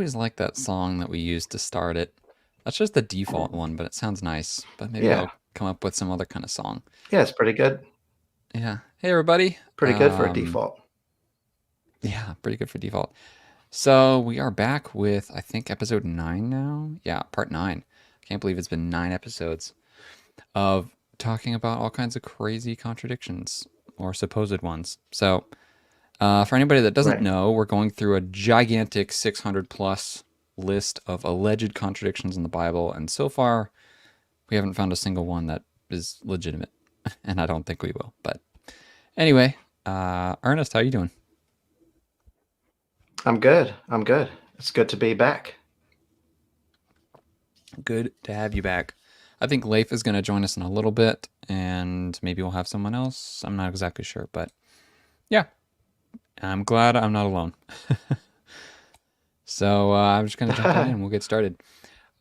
always like that song that we used to start it. That's just the default one, but it sounds nice. But maybe Yeah. I'll come up with some other kind of song. Yeah, it's pretty good. Yeah. Hey, everybody. Pretty good for a default. Yeah, pretty good for default. So we are back with, I think, episode 9 now. Yeah, part 9. Can't believe it's been 9 episodes of talking about all kinds of crazy contradictions or supposed ones. So, for anybody that doesn't Right. know, we're going through a gigantic 600 plus list of alleged contradictions in the Bible, and so far we haven't found a single one that is legitimate, and I don't think we will. But anyway, Ernest, how you doing? I'm good. I'm good. It's good to be back. Good to have you back. I think Leif is going to join us in a little bit, and maybe we'll have someone else. I'm not exactly sure, but yeah, I'm glad I'm not alone. So I'm just going to jump right in. We'll get started.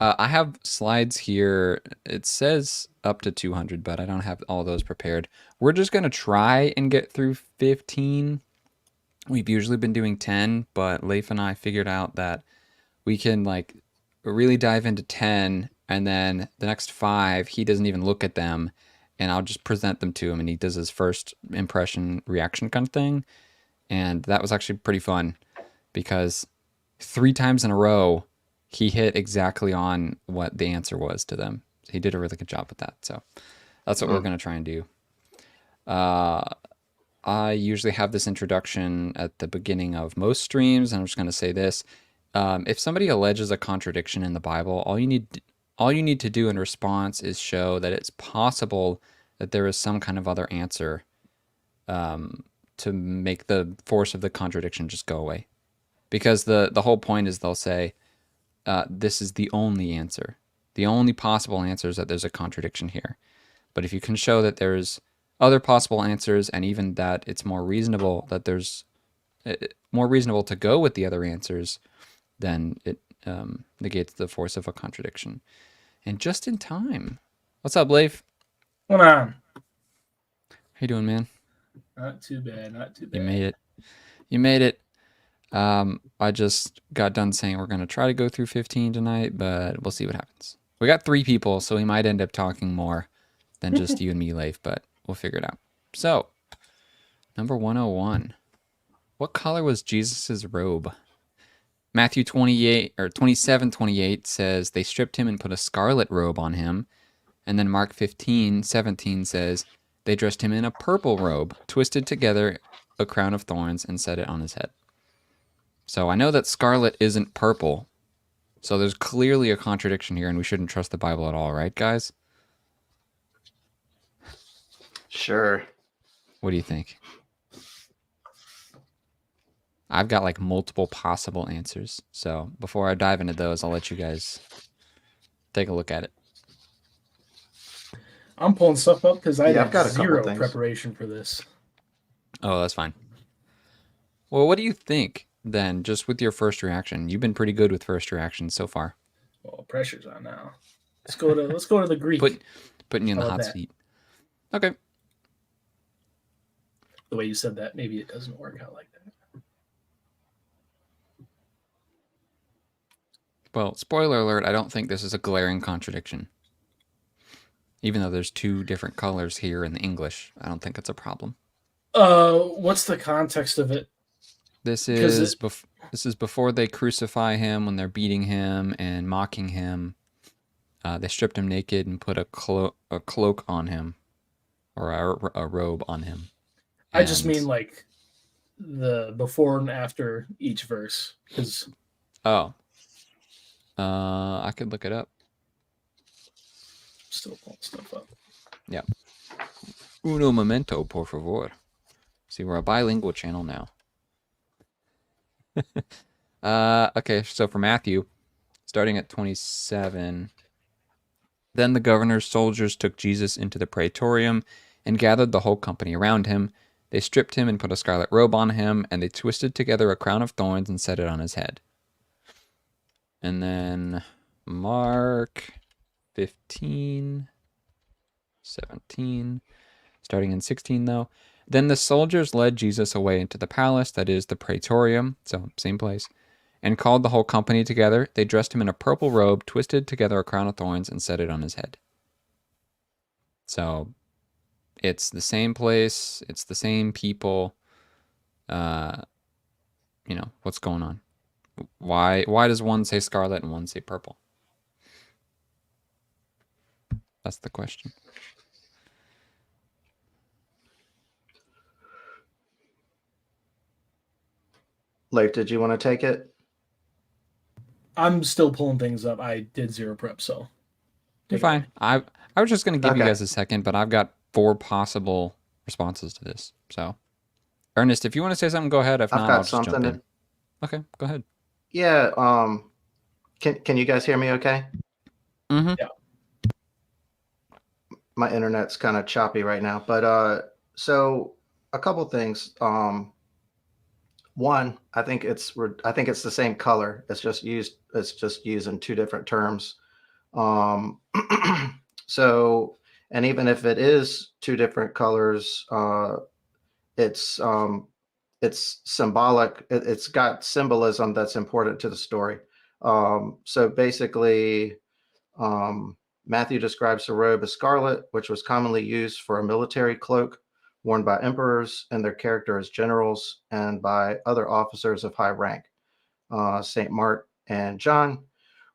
I have slides here. It says up to 200, but I don't have all those prepared. We're just going to try and get through 15. We've usually been doing 10, but Leif and I figured out that we can like really dive into 10, and then the next 5, he doesn't even look at them, and I'll just present them to him, and he does his first impression reaction kind of thing. And that was actually pretty fun because 3 times in a row, he hit exactly on what the answer was to them. He did a really good job with that. So that's what we're going to try and do. I usually have this introduction at the beginning of most streams, and I'm just going to say this. If somebody alleges a contradiction in the Bible, all you need to do in response is show that it's possible that there is some kind of other answer to make the force of the contradiction just go away. Because the whole point is they'll say, this is the only answer. The only possible answer is that there's a contradiction here. But if you can show that there's other possible answers, and even that it's more reasonable that there's more reasonable to go with the other answers, then it negates the force of a contradiction. And just in time. What's up, Leif? Hold on. How you doing, man? Not too bad. Not too bad. You made it. You made it. I just got done saying we're going to try to go through 15 tonight, but we'll see what happens. We got 3 people, so we might end up talking more than just you and me, Leif, but we'll figure it out. So, number 101. What color was Jesus' robe? Matthew 27:28 says they stripped him and put a scarlet robe on him. And then Mark 15:17 says they dressed him in a purple robe, twisted together a crown of thorns, and set it on his head. So I know that scarlet isn't purple. So there's clearly a contradiction here, and we shouldn't trust the Bible at all, right, guys? Sure. What do you think? I've got like multiple possible answers. So before I dive into those, I'll let you guys take a look at it. I'm pulling stuff up because I Yeah, had I've got a couple zero things. preparation for this. Oh, that's fine. Well, what do you think then, just with your first reaction? You've been pretty good with first reactions so far. Well, pressure's on now. Let's go to the Greek. Putting you in the How hot about that? seat. Okay. The way you said that, maybe it doesn't work out like that. Well, spoiler alert, I don't think this is a glaring contradiction. Even though there's 2 different colors here in the English, I don't think it's a problem. What's the context of it? This is before they crucify him, when they're beating him and mocking him. They stripped him naked and put a cloak on him, or a robe on him. I just mean like the before and after each verse. Because I could look it up. Still pulling stuff up. Yeah. Uno momento, por favor. See, we're a bilingual channel now. Okay, so for Matthew, starting at 27. Then the governor's soldiers took Jesus into the praetorium and gathered the whole company around him. They stripped him and put a scarlet robe on him, and they twisted together a crown of thorns and set it on his head. And then Mark 15, 17, starting in 16 though. Then the soldiers led Jesus away into the palace, that is the praetorium, so same place, and called the whole company together. They dressed him in a purple robe, twisted together a crown of thorns, and set it on his head. So it's the same place. It's the same people. What's going on? Why does one say scarlet and one say purple? That's the question. Leif, did you want to take it? I'm still pulling things up. I did zero prep, so You're fine. I was just going to give you guys a second, but I've got 4 possible responses to this. So, Ernest, if you want to say something, go ahead. If not, I'll just jump in. Okay, go ahead. Yeah. Can you guys hear me okay? Mm-hmm. Yeah. My internet's kind of choppy right now, but so a couple things. One, I think it's the same color. It's just used in 2 different terms. So, and even if it is 2 different colors, it's symbolic. It's got symbolism that's important to the story. So basically, Matthew describes the robe as scarlet, which was commonly used for a military cloak worn by emperors and their character as generals and by other officers of high rank. St. Mark and John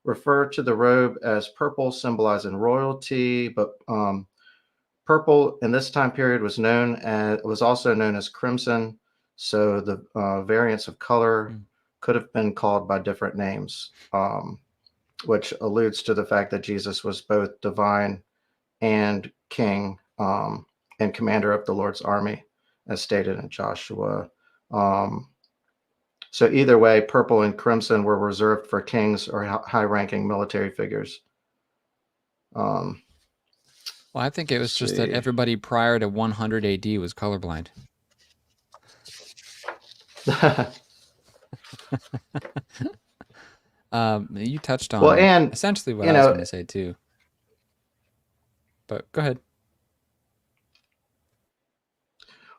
refer to the robe as purple, symbolizing royalty, but purple in this time period was also known as crimson. So the variants of color could have been called by different names, which alludes to the fact that Jesus was both divine and king, and commander of the Lord's army, as stated in Joshua. So either way, purple and crimson were reserved for kings or high-ranking military figures. Well, I think it was just that everybody prior to 100 AD was colorblind. You touched on essentially what I was going to say too. But go ahead.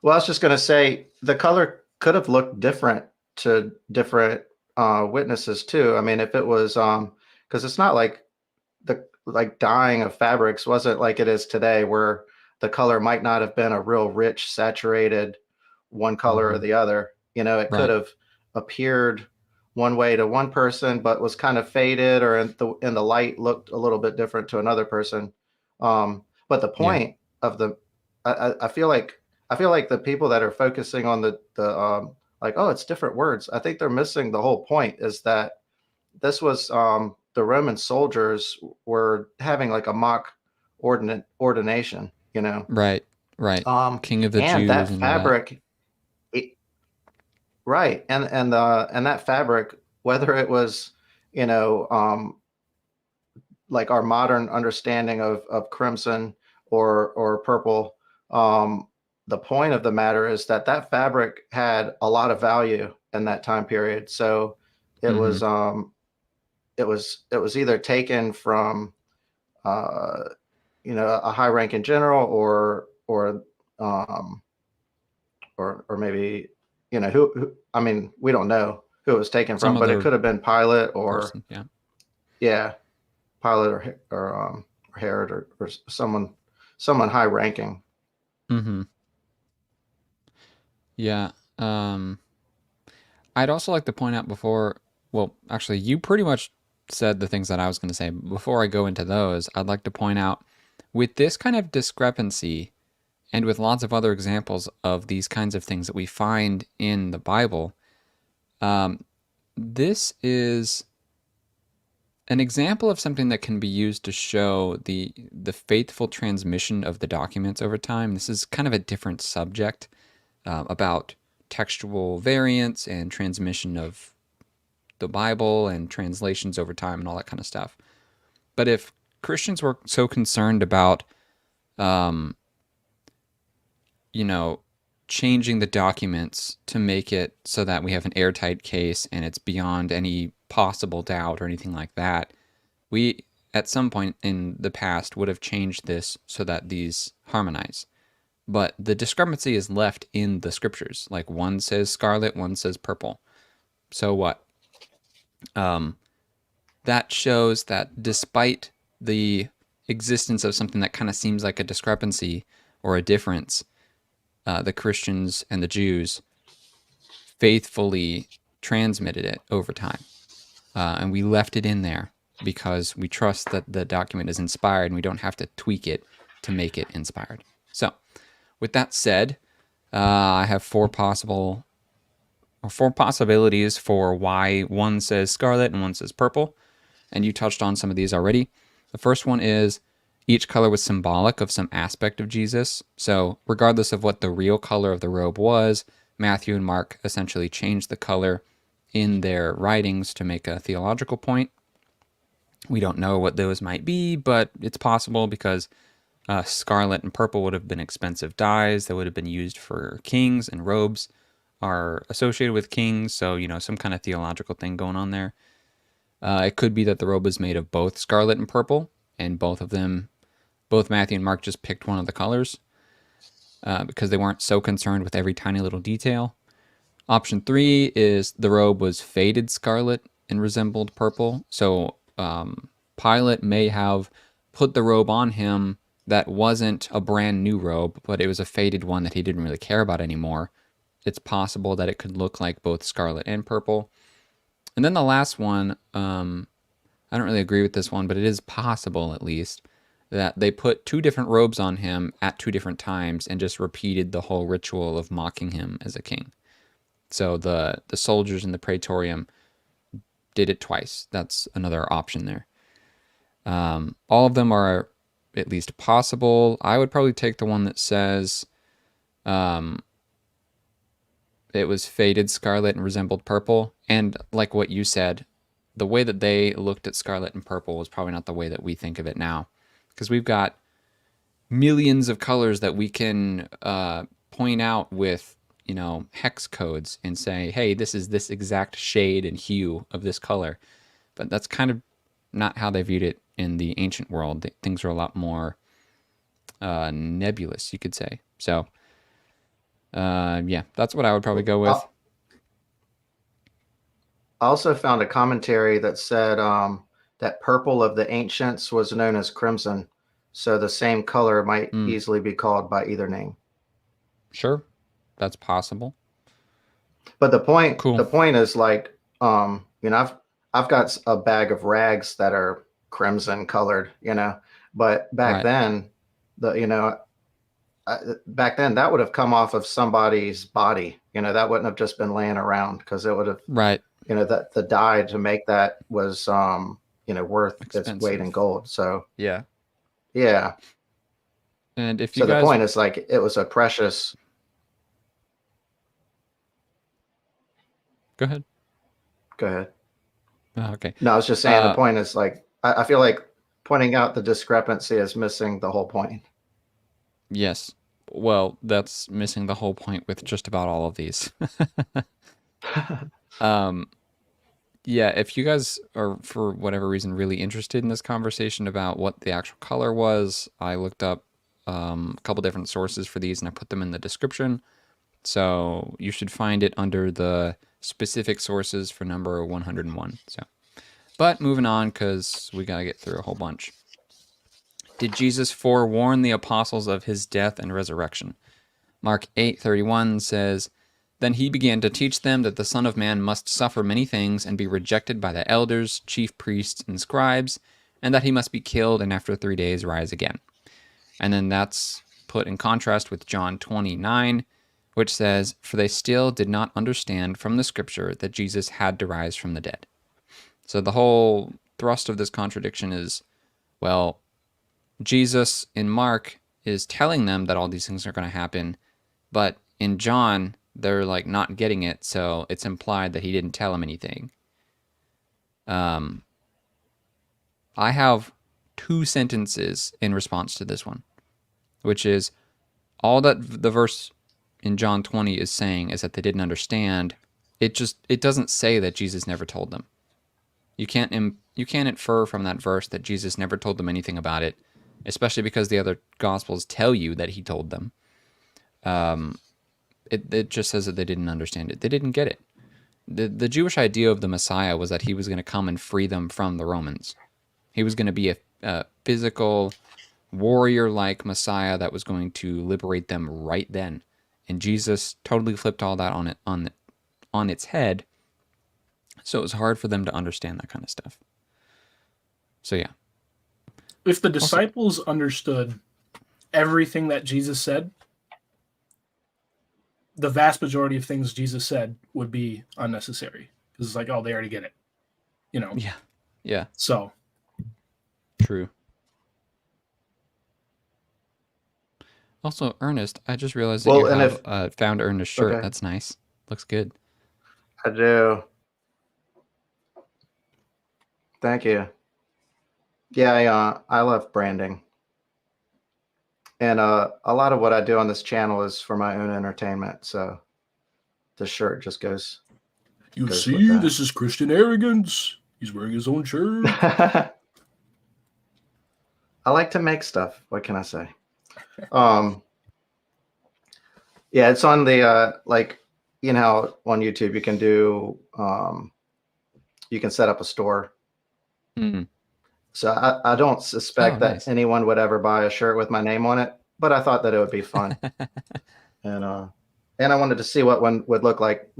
Well, I was just going to say the color could have looked different to different witnesses too. I mean, if it was because it's not like dyeing of fabrics wasn't like it is today, where the color might not have been a real rich, saturated one color or the other. It could have appeared one way to one person, but was kind of faded, or in the light looked a little bit different to another person. But the point of I feel like the people that are focusing on the it's different words. I think they're missing the whole point, is that this was the Roman soldiers were having like a mock ordination, Right. King of the and Jews that and fabric, right, and that fabric, whether it was, like our modern understanding of crimson or purple, the point of the matter is that fabric had a lot of value in that time period. So it was it was either taken from a high-ranking general or maybe who I mean, we don't know who it was taken from, but it could have been Pilate or person, Pilate or Herod or someone high-ranking. Mm-hmm. Yeah. I'd also like to point out well, actually, you pretty much said the things that I was going to say. Before I go into those, I'd like to point out, with this kind of discrepancy and with lots of other examples of these kinds of things that we find in the Bible, this is an example of something that can be used to show the faithful transmission of the documents over time. This is kind of a different subject about textual variants and transmission of the Bible and translations over time and all that kind of stuff. But if Christians were so concerned about, changing the documents to make it so that we have an airtight case and it's beyond any possible doubt or anything like that, we, at some point in the past, would have changed this so that these harmonize. But the discrepancy is left in the scriptures. Like, one says scarlet, one says purple. So what? That shows that despite the existence of something that kind of seems like a discrepancy or a difference, the Christians and the Jews faithfully transmitted it over time. And we left it in there because we trust that the document is inspired and we don't have to tweak it to make it inspired. So with that said, I have four possibilities for why one says scarlet and one says purple. And you touched on some of these already. The first one is each color was symbolic of some aspect of Jesus. So regardless of what the real color of the robe was, Matthew and Mark essentially changed the color in their writings to make a theological point. We don't know what those might be, but it's possible because scarlet and purple would have been expensive dyes that would have been used for kings, and robes are associated with kings, so, some kind of theological thing going on there. It could be that the robe was made of both scarlet and purple, and both Matthew and Mark just picked one of the colors because they weren't so concerned with every tiny little detail. Option 3 is the robe was faded scarlet and resembled purple. So Pilate may have put the robe on him that wasn't a brand new robe, but it was a faded one that he didn't really care about anymore. It's possible that it could look like both scarlet and purple. And then the last one, I don't really agree with this one, but it is possible at least that they put two different robes on him at two different times and just repeated the whole ritual of mocking him as a king. So the soldiers in the praetorium did it twice. That's another option there. All of them are at least possible. I would probably take the one that says it was faded scarlet and resembled purple. And like what you said, the way that they looked at scarlet and purple was probably not the way that we think of it now. Because we've got millions of colors that we can point out with, hex codes and say, hey, this is this exact shade and hue of this color. But that's kind of not how they viewed it in the ancient world. Things are a lot more nebulous, you could say. So, yeah, that's what I would probably go with. I also found a commentary that said that purple of the ancients was known as crimson. So the same color might easily be called by either name. Sure, that's possible. But the point is like, I've got a bag of rags that are crimson colored, but back then, back then that would have come off of somebody's body, that wouldn't have just been laying around because it would have, that the dye to make that was, worth expensive. Its weight in gold. So yeah. And if you the point is like, it was a precious. Go ahead. Oh, okay. No, I was just saying the point is like, I feel like pointing out the discrepancy is missing the whole point. Yes. Well, that's missing the whole point with just about all of these. Yeah, if you guys are, for whatever reason, really interested in this conversation about what the actual color was, I looked up a couple different sources for these and I put them in the description. So you should find it under the specific sources for number 101. So, but moving on, because we got to get through a whole bunch. Did Jesus forewarn the apostles of his death and resurrection? Mark 8:31 says, "Then he began to teach them that the Son of Man must suffer many things and be rejected by the elders, chief priests, and scribes, and that he must be killed and after 3 days rise again." And then that's put in contrast with John 20:9, which says, "For they still did not understand from the scripture that Jesus had to rise from the dead." So the whole thrust of this contradiction is, well, Jesus in Mark is telling them that all these things are going to happen, but in John, they're like not getting it, so it's implied that he didn't tell them anything. I have two sentences in response to this one, which is all that the verse in John 20 is saying is that they didn't understand. It doesn't say that Jesus never told them. You can't infer from that verse that Jesus never told them anything about it, especially because the other Gospels tell you that he told them. It just says that they didn't understand it. They didn't get it. the Jewish idea of the Messiah was that he was going to come and free them from the Romans. He was going to be a physical warrior-like Messiah that was going to liberate them right then. And Jesus totally flipped all that on its head. So it was hard for them to understand that kind of stuff. So yeah. If the disciples understood everything that Jesus said, the vast majority of things Jesus said would be unnecessary. Because it's like, oh, they already get it. You know? Yeah. Yeah. So. True. Also, Ernest, I just realized that you have found Ernest's shirt. Okay. That's nice. Looks good. I do. Thank you. Yeah, I love branding. And a lot of what I do on this channel is for my own entertainment. So the shirt just goes. You see, this is Christian arrogance. He's wearing his own shirt. I like to make stuff. What can I say? Yeah, it's on the like, you know, on YouTube you can do you can set up a store. Mm. So I don't suspect that anyone would ever buy a shirt with my name on it, but I thought that it would be fun. And I wanted to see what one would look like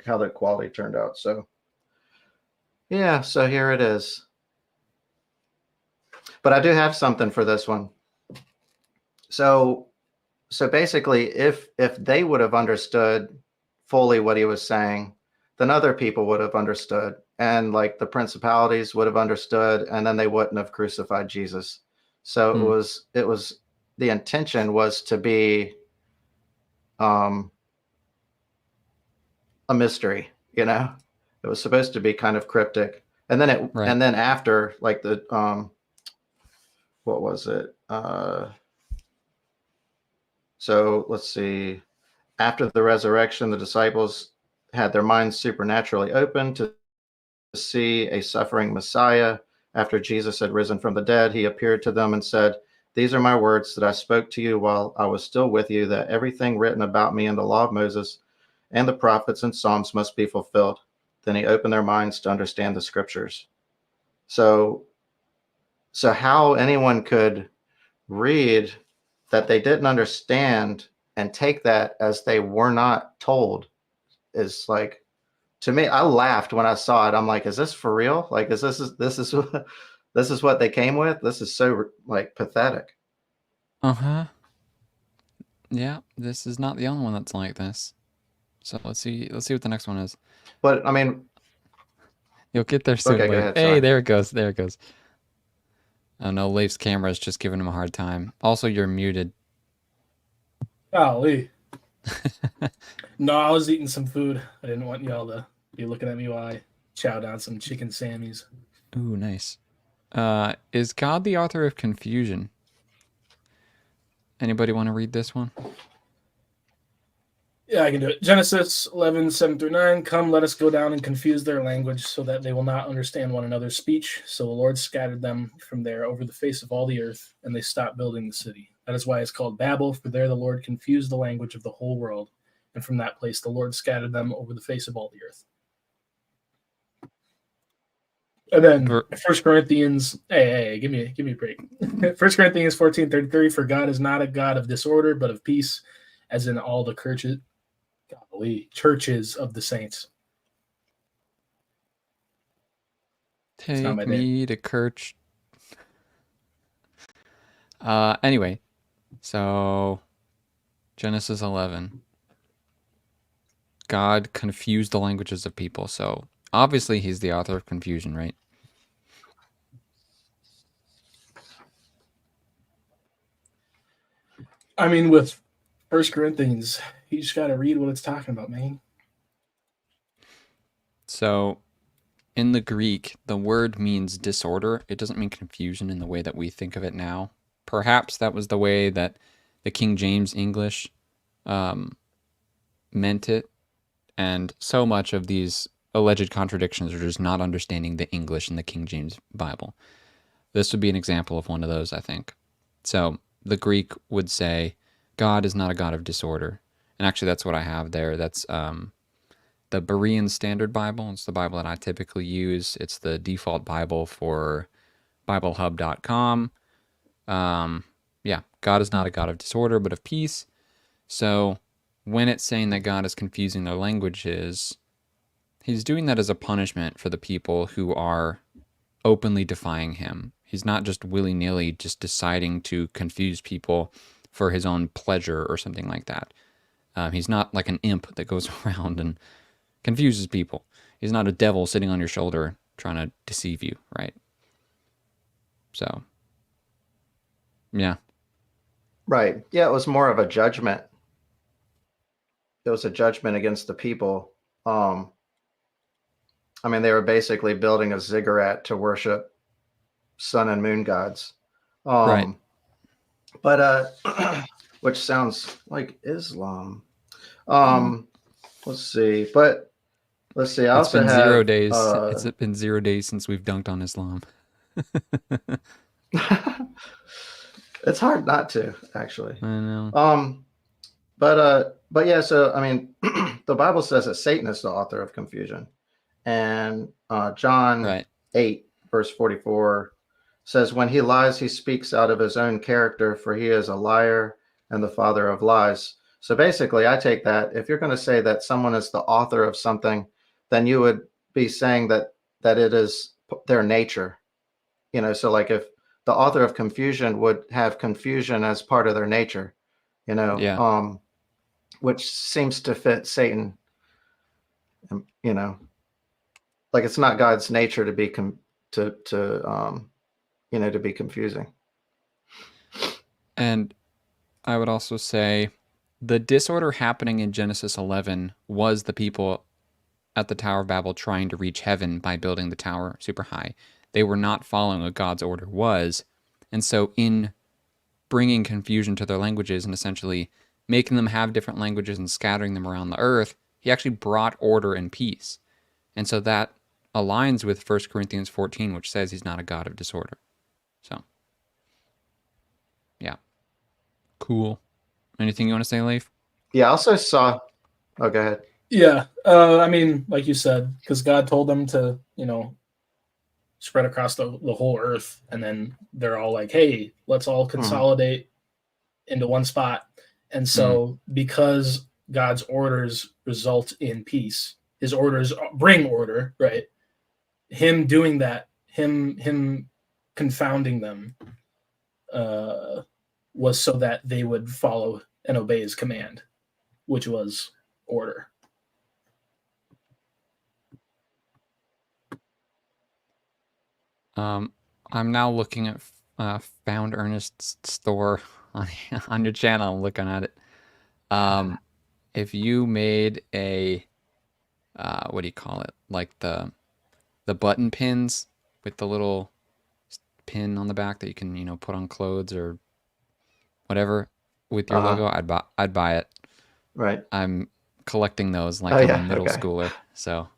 how the quality turned out. So yeah, so here it is. But I do have something for this one. So basically, if they would have understood fully what he was saying, then other people would have understood, and like the principalities would have understood, and then they wouldn't have crucified Jesus. So it was the intention was to be a mystery, you know. It was supposed to be kind of cryptic, and then and then after, like the what was it? So let's see. After the resurrection, the disciples had their minds supernaturally open to see a suffering Messiah. After Jesus had risen from the dead, he appeared to them and said, "These are my words that I spoke to you while I was still with you, that everything written about me in the law of Moses and the prophets and Psalms must be fulfilled." Then he opened their minds to understand the scriptures. So how anyone could read that they didn't understand and take that as they were not told is like, to me, I laughed when I saw it. I'm like, is this for real? Like, this is what they came with? This is so like pathetic. Uh-huh. Yeah, this is not the only one that's like this. So let's see what the next one is. But I mean, you'll get there soon. Okay, go ahead, hey, there it goes. There it goes. Oh no, Leif's camera is just giving him a hard time. Also, you're muted. Golly. No, I was eating some food. I didn't want y'all to be looking at me while I chow down some chicken Sammys. Ooh, nice. Is God the author of confusion? Anybody want to read this one? Yeah, I can do it. Genesis 11:7-9. Come, let us go down and confuse their language so that they will not understand one another's speech. So the Lord scattered them from there over the face of all the earth, and they stopped building the city. That is why it's called Babel, for there the Lord confused the language of the whole world. And from that place the Lord scattered them over the face of all the earth. And then 1 Corinthians, hey, give me a break. 1 Corinthians 14:33, for God is not a God of disorder, but of peace, as in all the churches of the saints. Take me to church. Anyway, so Genesis 11. God confused the languages of people. So obviously he's the author of confusion, right? I mean, with 1 Corinthians, you just got to read what it's talking about, man. So in the Greek, the word means disorder. It doesn't mean confusion in the way that we think of it now. Perhaps that was the way that the King James English meant it. And so much of these alleged contradictions are just not understanding the English in the King James Bible. This would be an example of one of those, I think. So the Greek would say, God is not a God of disorder. And actually, that's what I have there. That's the Berean Standard Bible. It's the Bible that I typically use. It's the default Bible for BibleHub.com. Yeah, God is not a God of disorder, but of peace. So when it's saying that God is confusing their languages, he's doing that as a punishment for the people who are openly defying him. He's not just willy-nilly just deciding to confuse people for his own pleasure or something like that. He's not like an imp that goes around and confuses people. He's not a devil sitting on your shoulder trying to deceive you, right? So, yeah. Right. Yeah, it was more of a judgment. It was a judgment against the people. I mean, they were basically building a ziggurat to worship sun and moon gods. Right. But which sounds like Islam. Let's see. But let's see. I It's also been have 0 days. It's been 0 days since we've dunked on Islam. it's hard not to, actually. I know. But yeah, so I mean, the Bible says that Satan is the author of confusion. And John Right. 8, verse 44 says, when he lies, he speaks out of his own character, for he is a liar and the father of lies. So basically, I take that if you're going to say that someone is the author of something, then you would be saying that it is their nature. So like if the author of confusion would have confusion as part of their nature, Yeah. which seems to fit Satan. Like it's not God's nature to be to be confusing. And I would also say the disorder happening in Genesis 11 was the people at the Tower of Babel trying to reach heaven by building the tower super high. They were not following what God's order was. And so in bringing confusion to their languages and essentially making them have different languages and scattering them around the earth, he actually brought order and peace. And so that aligns with 1 Corinthians 14, which says he's not a God of disorder. So, yeah. Cool. Anything you want to say, Leif? Yeah, I also saw. Oh, go ahead. Yeah. I mean, like you said, because God told them to, spread across the whole earth. And then they're all like, hey, let's all consolidate into one spot. And so because God's orders result in peace, his orders bring order, right? Him doing that, him confounding them was so that they would follow and obey his command, which was order. I'm now looking at Found Ernest's store on your channel. I'm looking at it. If you made a what do you call it? Like the button pins with the little pin on the back that you can put on clothes or whatever with your logo, I'd buy it. Right. I'm collecting those like I'm a middle schooler. So.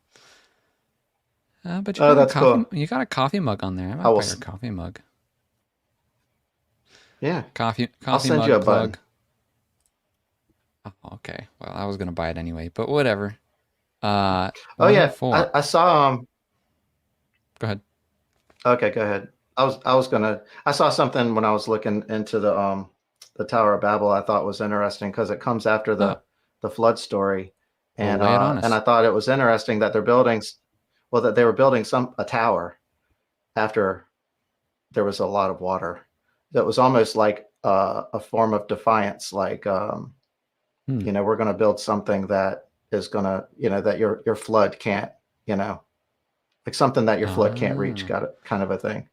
But you got that's a coffee, cool. You got a coffee mug on there. I might buy your coffee mug. Yeah. Coffee I'll send mug you a plug. button. Oh, okay. Well, I was gonna buy it anyway, but whatever. Oh yeah, 104. I saw. Go ahead. Okay, go ahead. I saw something when I was looking into the Tower of Babel. I thought was interesting because it comes after the flood story, and lay it on us. and I thought it was interesting that that they were building a tower after there was a lot of water. That was almost like a form of defiance, like we're going to build something that is going to that your flood can't like something that your flood can't reach, kind of a thing.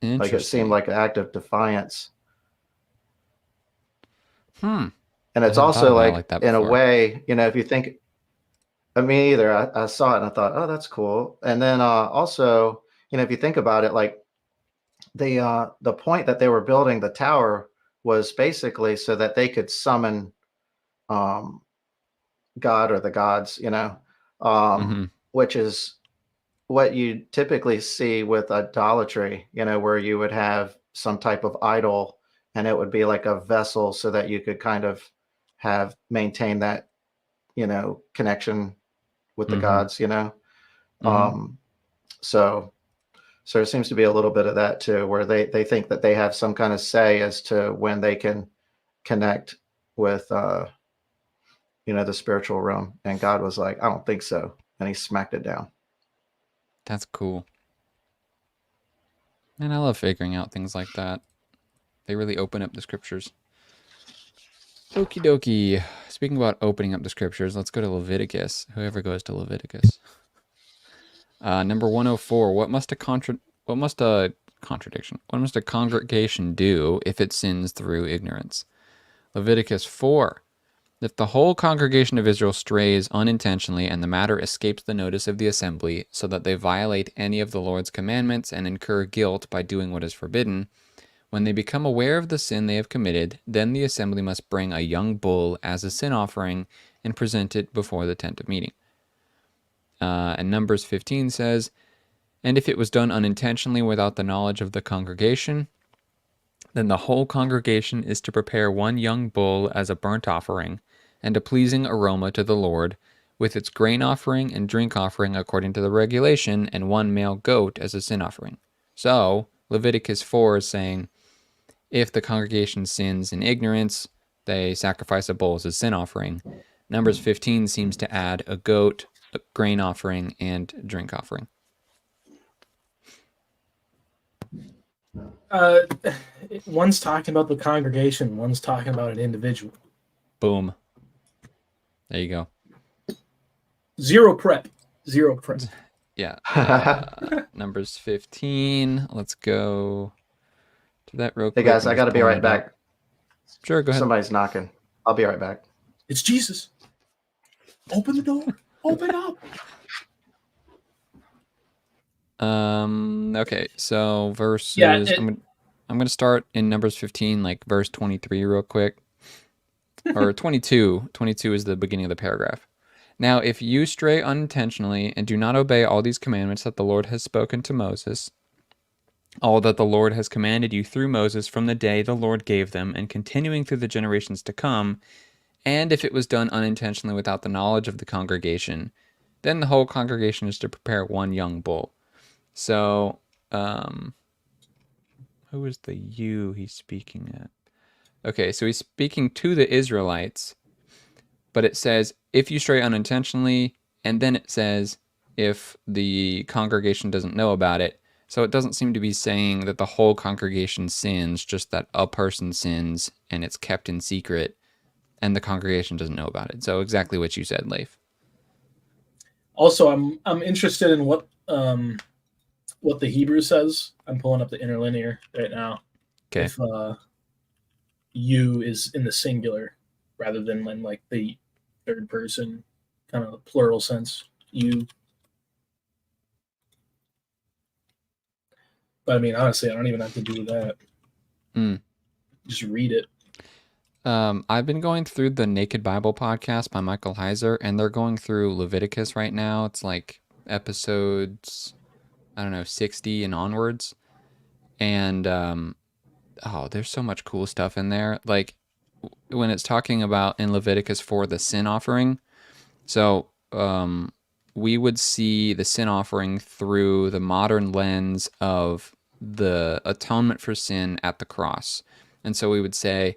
Like it seemed like an act of defiance. And it's also like in a way, if you think, me either. I saw it and I thought, oh, that's cool. And then also, if you think about it, like the point that they were building the tower was basically so that they could summon God or the gods, which is what you typically see with idolatry, where you would have some type of idol and it would be like a vessel so that you could kind of maintain that, connection with the Mm-hmm. gods, you know. Mm-hmm. So there seems to be a little bit of that too, where they think that they have some kind of say as to when they can connect with the spiritual realm. And God was like, I don't think so, and he smacked it down. That's cool. And I love figuring out things like that. They really open up the scriptures. Okie dokie. Speaking about opening up the scriptures, let's go to Leviticus. Whoever goes to Leviticus. Number 104. What must a congregation do if it sins through ignorance? Leviticus 4. If the whole congregation of Israel strays unintentionally and the matter escapes the notice of the assembly, so that they violate any of the Lord's commandments and incur guilt by doing what is forbidden, when they become aware of the sin they have committed, then the assembly must bring a young bull as a sin offering and present it before the tent of meeting. And Numbers 15 says, and if it was done unintentionally without the knowledge of the congregation, then the whole congregation is to prepare one young bull as a burnt offering and a pleasing aroma to the Lord, with its grain offering and drink offering according to the regulation, and one male goat as a sin offering. So, Leviticus 4 is saying, if the congregation sins in ignorance, they sacrifice a bull as a sin offering. Numbers 15 seems to add a goat, a grain offering, and drink offering. One's talking about the congregation, one's talking about an individual. Boom. There you go. Zero prep. Yeah. Numbers 15. Let's go to that real quick. Hey guys, I got to be right back. Sure, go ahead. Somebody's knocking. I'll be right back. It's Jesus. Open the door. Open up. Okay, so verses. Yeah, I'm gonna start in Numbers 15, like verse 23, real quick, or 22. 22 is the beginning of the paragraph. Now, if you stray unintentionally and do not obey all these commandments that the Lord has spoken to Moses, all that the Lord has commanded you through Moses from the day the Lord gave them, and continuing through the generations to come, and if it was done unintentionally without the knowledge of the congregation, then the whole congregation is to prepare one young bull. So, who is the you he's speaking at? Okay, so he's speaking to the Israelites, but it says, if you stray unintentionally, and then it says, if the congregation doesn't know about it. So it doesn't seem to be saying that the whole congregation sins, just that a person sins, and it's kept in secret, and the congregation doesn't know about it. So exactly what you said, Leif. Also, I'm interested in what the Hebrew says. I'm pulling up the interlinear right now. Okay. If you is in the singular rather than in like the third person kind of plural sense. You. But I mean, honestly, I don't even have to do that. Just read it. I've been going through the Naked Bible podcast by Michael Heiser, and they're going through Leviticus right now. It's like episodes, 60 and onwards. And, there's so much cool stuff in there. Like when it's talking about in Leviticus 4, the sin offering. So, we would see the sin offering through the modern lens of the atonement for sin at the cross. And so we would say,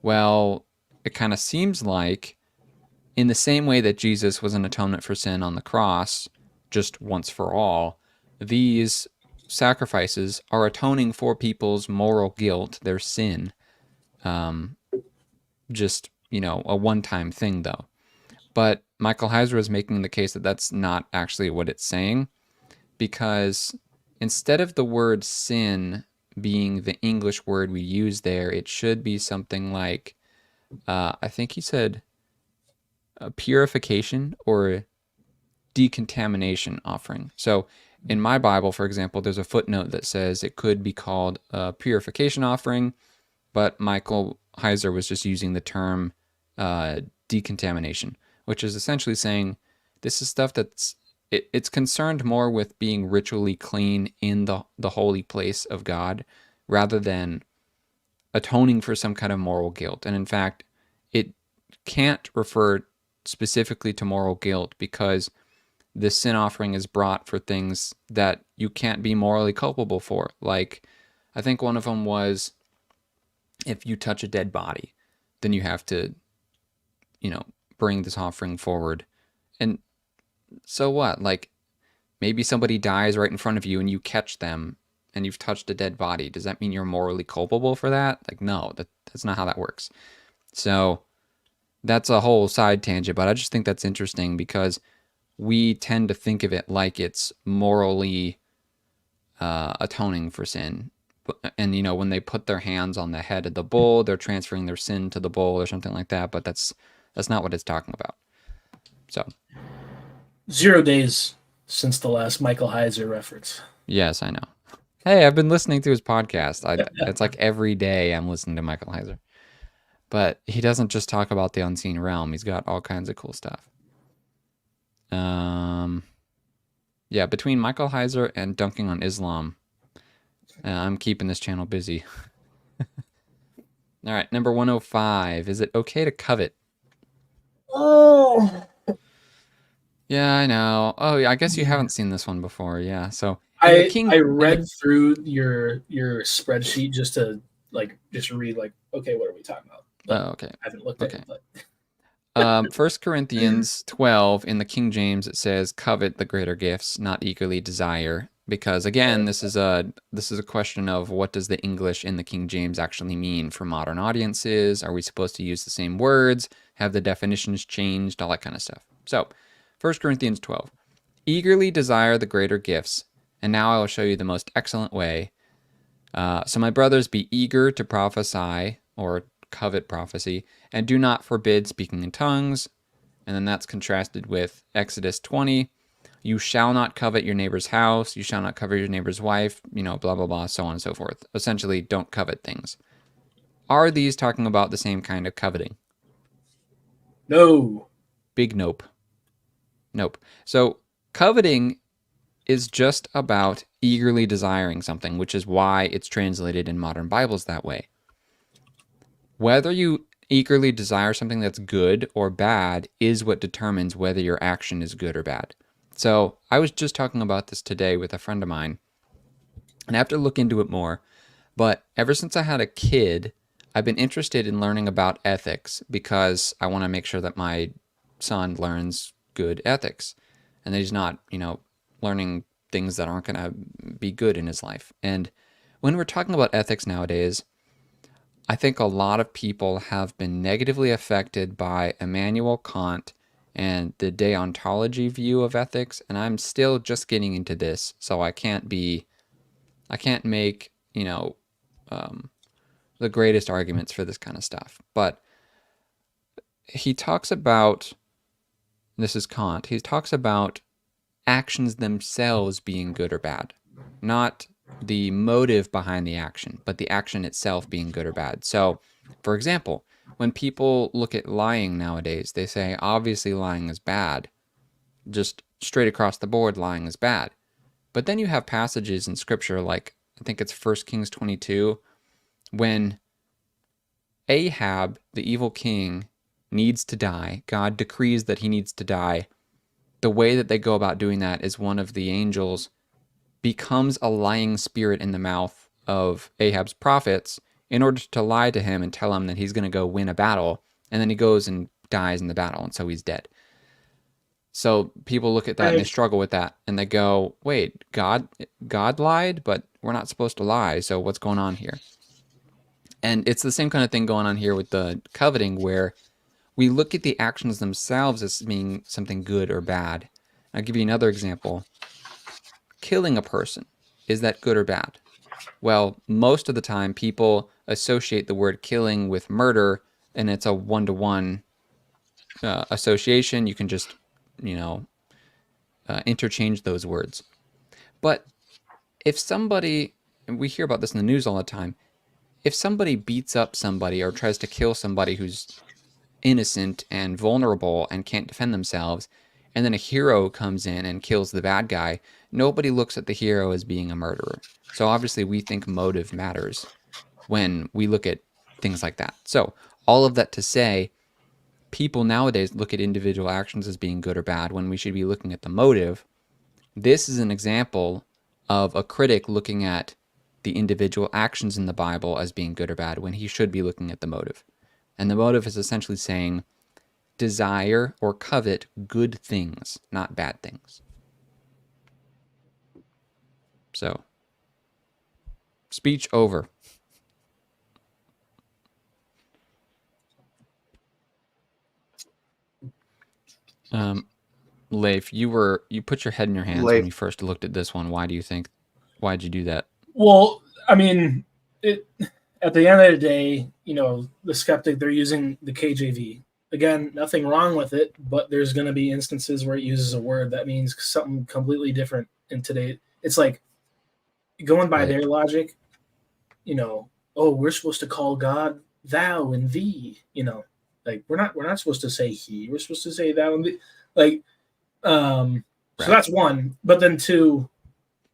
well, it kind of seems like in the same way that Jesus was an atonement for sin on the cross, just once for all, these sacrifices are atoning for people's moral guilt, their sin. Just, a one-time thing, though. But Michael Heiser is making the case that that's not actually what it's saying, because instead of the word sin being the English word we use there, it should be something like, I think he said purification or decontamination offering. So in my Bible, for example, there's a footnote that says it could be called a purification offering, but Michael Heiser was just using the term decontamination, which is essentially saying this is stuff it's concerned more with being ritually clean in the holy place of God rather than atoning for some kind of moral guilt. And in fact, it can't refer specifically to moral guilt because this sin offering is brought for things that you can't be morally culpable for. Like, I think one of them was if you touch a dead body, then you have to, bring this offering forward. And so what? Like, maybe somebody dies right in front of you and you catch them and you've touched a dead body. Does that mean you're morally culpable for that? Like, no, that's not how that works. So that's a whole side tangent, but I just think that's interesting because we tend to think of it like it's morally atoning for sin. And, when they put their hands on the head of the bull, they're transferring their sin to the bull or something like that, but that's not what it's talking about. So 0 days since the last Michael Heiser reference. yes, I know. Hey, I've been listening to his podcast. It's like every day I'm listening to Michael Heiser. But he doesn't just talk about the unseen realm. He's got all kinds of cool stuff. Yeah, between Michael Heiser and dunking on Islam, I'm keeping this channel busy. All right, number 105. Is it okay to covet? Oh, Yeah, I know. Oh, yeah, I guess you haven't seen this one before. Yeah, so I read through your spreadsheet just to read okay, what are we talking about? But oh, okay. I haven't looked at it. But 1 Corinthians 12 in the King James, it says, "Covet the greater gifts, not eagerly desire." Because again, this is a question of what does the English in the King James actually mean for modern audiences? Are we supposed to use the same words? Have the definitions changed? All that kind of stuff. So, 1 Corinthians 12, "Eagerly desire the greater gifts, and now I will show you the most excellent way. So my brothers, be eager to prophesy," or covet prophecy, "and do not forbid speaking in tongues." And then that's contrasted with Exodus 20. "You shall not covet your neighbor's house. You shall not covet your neighbor's wife," blah, blah, blah, so on and so forth. Essentially, don't covet things. Are these talking about the same kind of coveting? no. Big nope. Nope. So coveting is just about eagerly desiring something, which is why it's translated in modern Bibles that way. Whether you eagerly desire something that's good or bad is what determines whether your action is good or bad. So I was just talking about this today with a friend of mine, and I have to look into it more. But ever since I had a kid, I've been interested in learning about ethics because I want to make sure that my son learns good ethics and that he's not, learning things that aren't going to be good in his life. And when we're talking about ethics nowadays, I think a lot of people have been negatively affected by Immanuel Kant and the deontology view of ethics, and I'm still just getting into this, so I can't make, the greatest arguments for this kind of stuff. But he talks about, this is Kant, he talks about actions themselves being good or bad, not the motive behind the action, but the action itself being good or bad. So, for example, when people look at lying nowadays, they say, obviously lying is bad. Just straight across the board, lying is bad. But then you have passages in Scripture like, I think it's 1 Kings 22, when Ahab, the evil king, needs to die. God decrees that he needs to die. The way that they go about doing that is one of the angels becomes a lying spirit in the mouth of Ahab's prophets in order to lie to him and tell him that he's going to go win a battle, and then he goes and dies in the battle, and so he's dead. So people look at that and they struggle with that, and they go, wait, God lied, but we're not supposed to lie, so what's going on here? And it's the same kind of thing going on here with the coveting, where we look at the actions themselves as being something good or bad. I'll give you another example. Killing a person, is that good or bad? Well, most of the time people associate the word killing with murder, and it's a one-to-one association. You can just, interchange those words. But if somebody, and we hear about this in the news all the time, if somebody beats up somebody or tries to kill somebody who's innocent and vulnerable and can't defend themselves, and then a hero comes in and kills the bad guy, nobody looks at the hero as being a murderer. So obviously we think motive matters when we look at things like that. So all of that to say, people nowadays look at individual actions as being good or bad when we should be looking at the motive. This is an example of a critic looking at the individual actions in the Bible as being good or bad when he should be looking at the motive. And the motive is essentially saying desire or covet good things, not bad things. So, speech over. Leif, you put your head in your hands when you first looked at this one. Why'd you do that? Well, I mean, at the end of the day, the skeptic, they're using the KJV. Again, nothing wrong with it, but there's going to be instances where it uses a word that means something completely different in today. It's like going by their logic, we're supposed to call God thou and thee, like we're not supposed to say he, we're supposed to say thou and thee. Like, so that's one. But then two,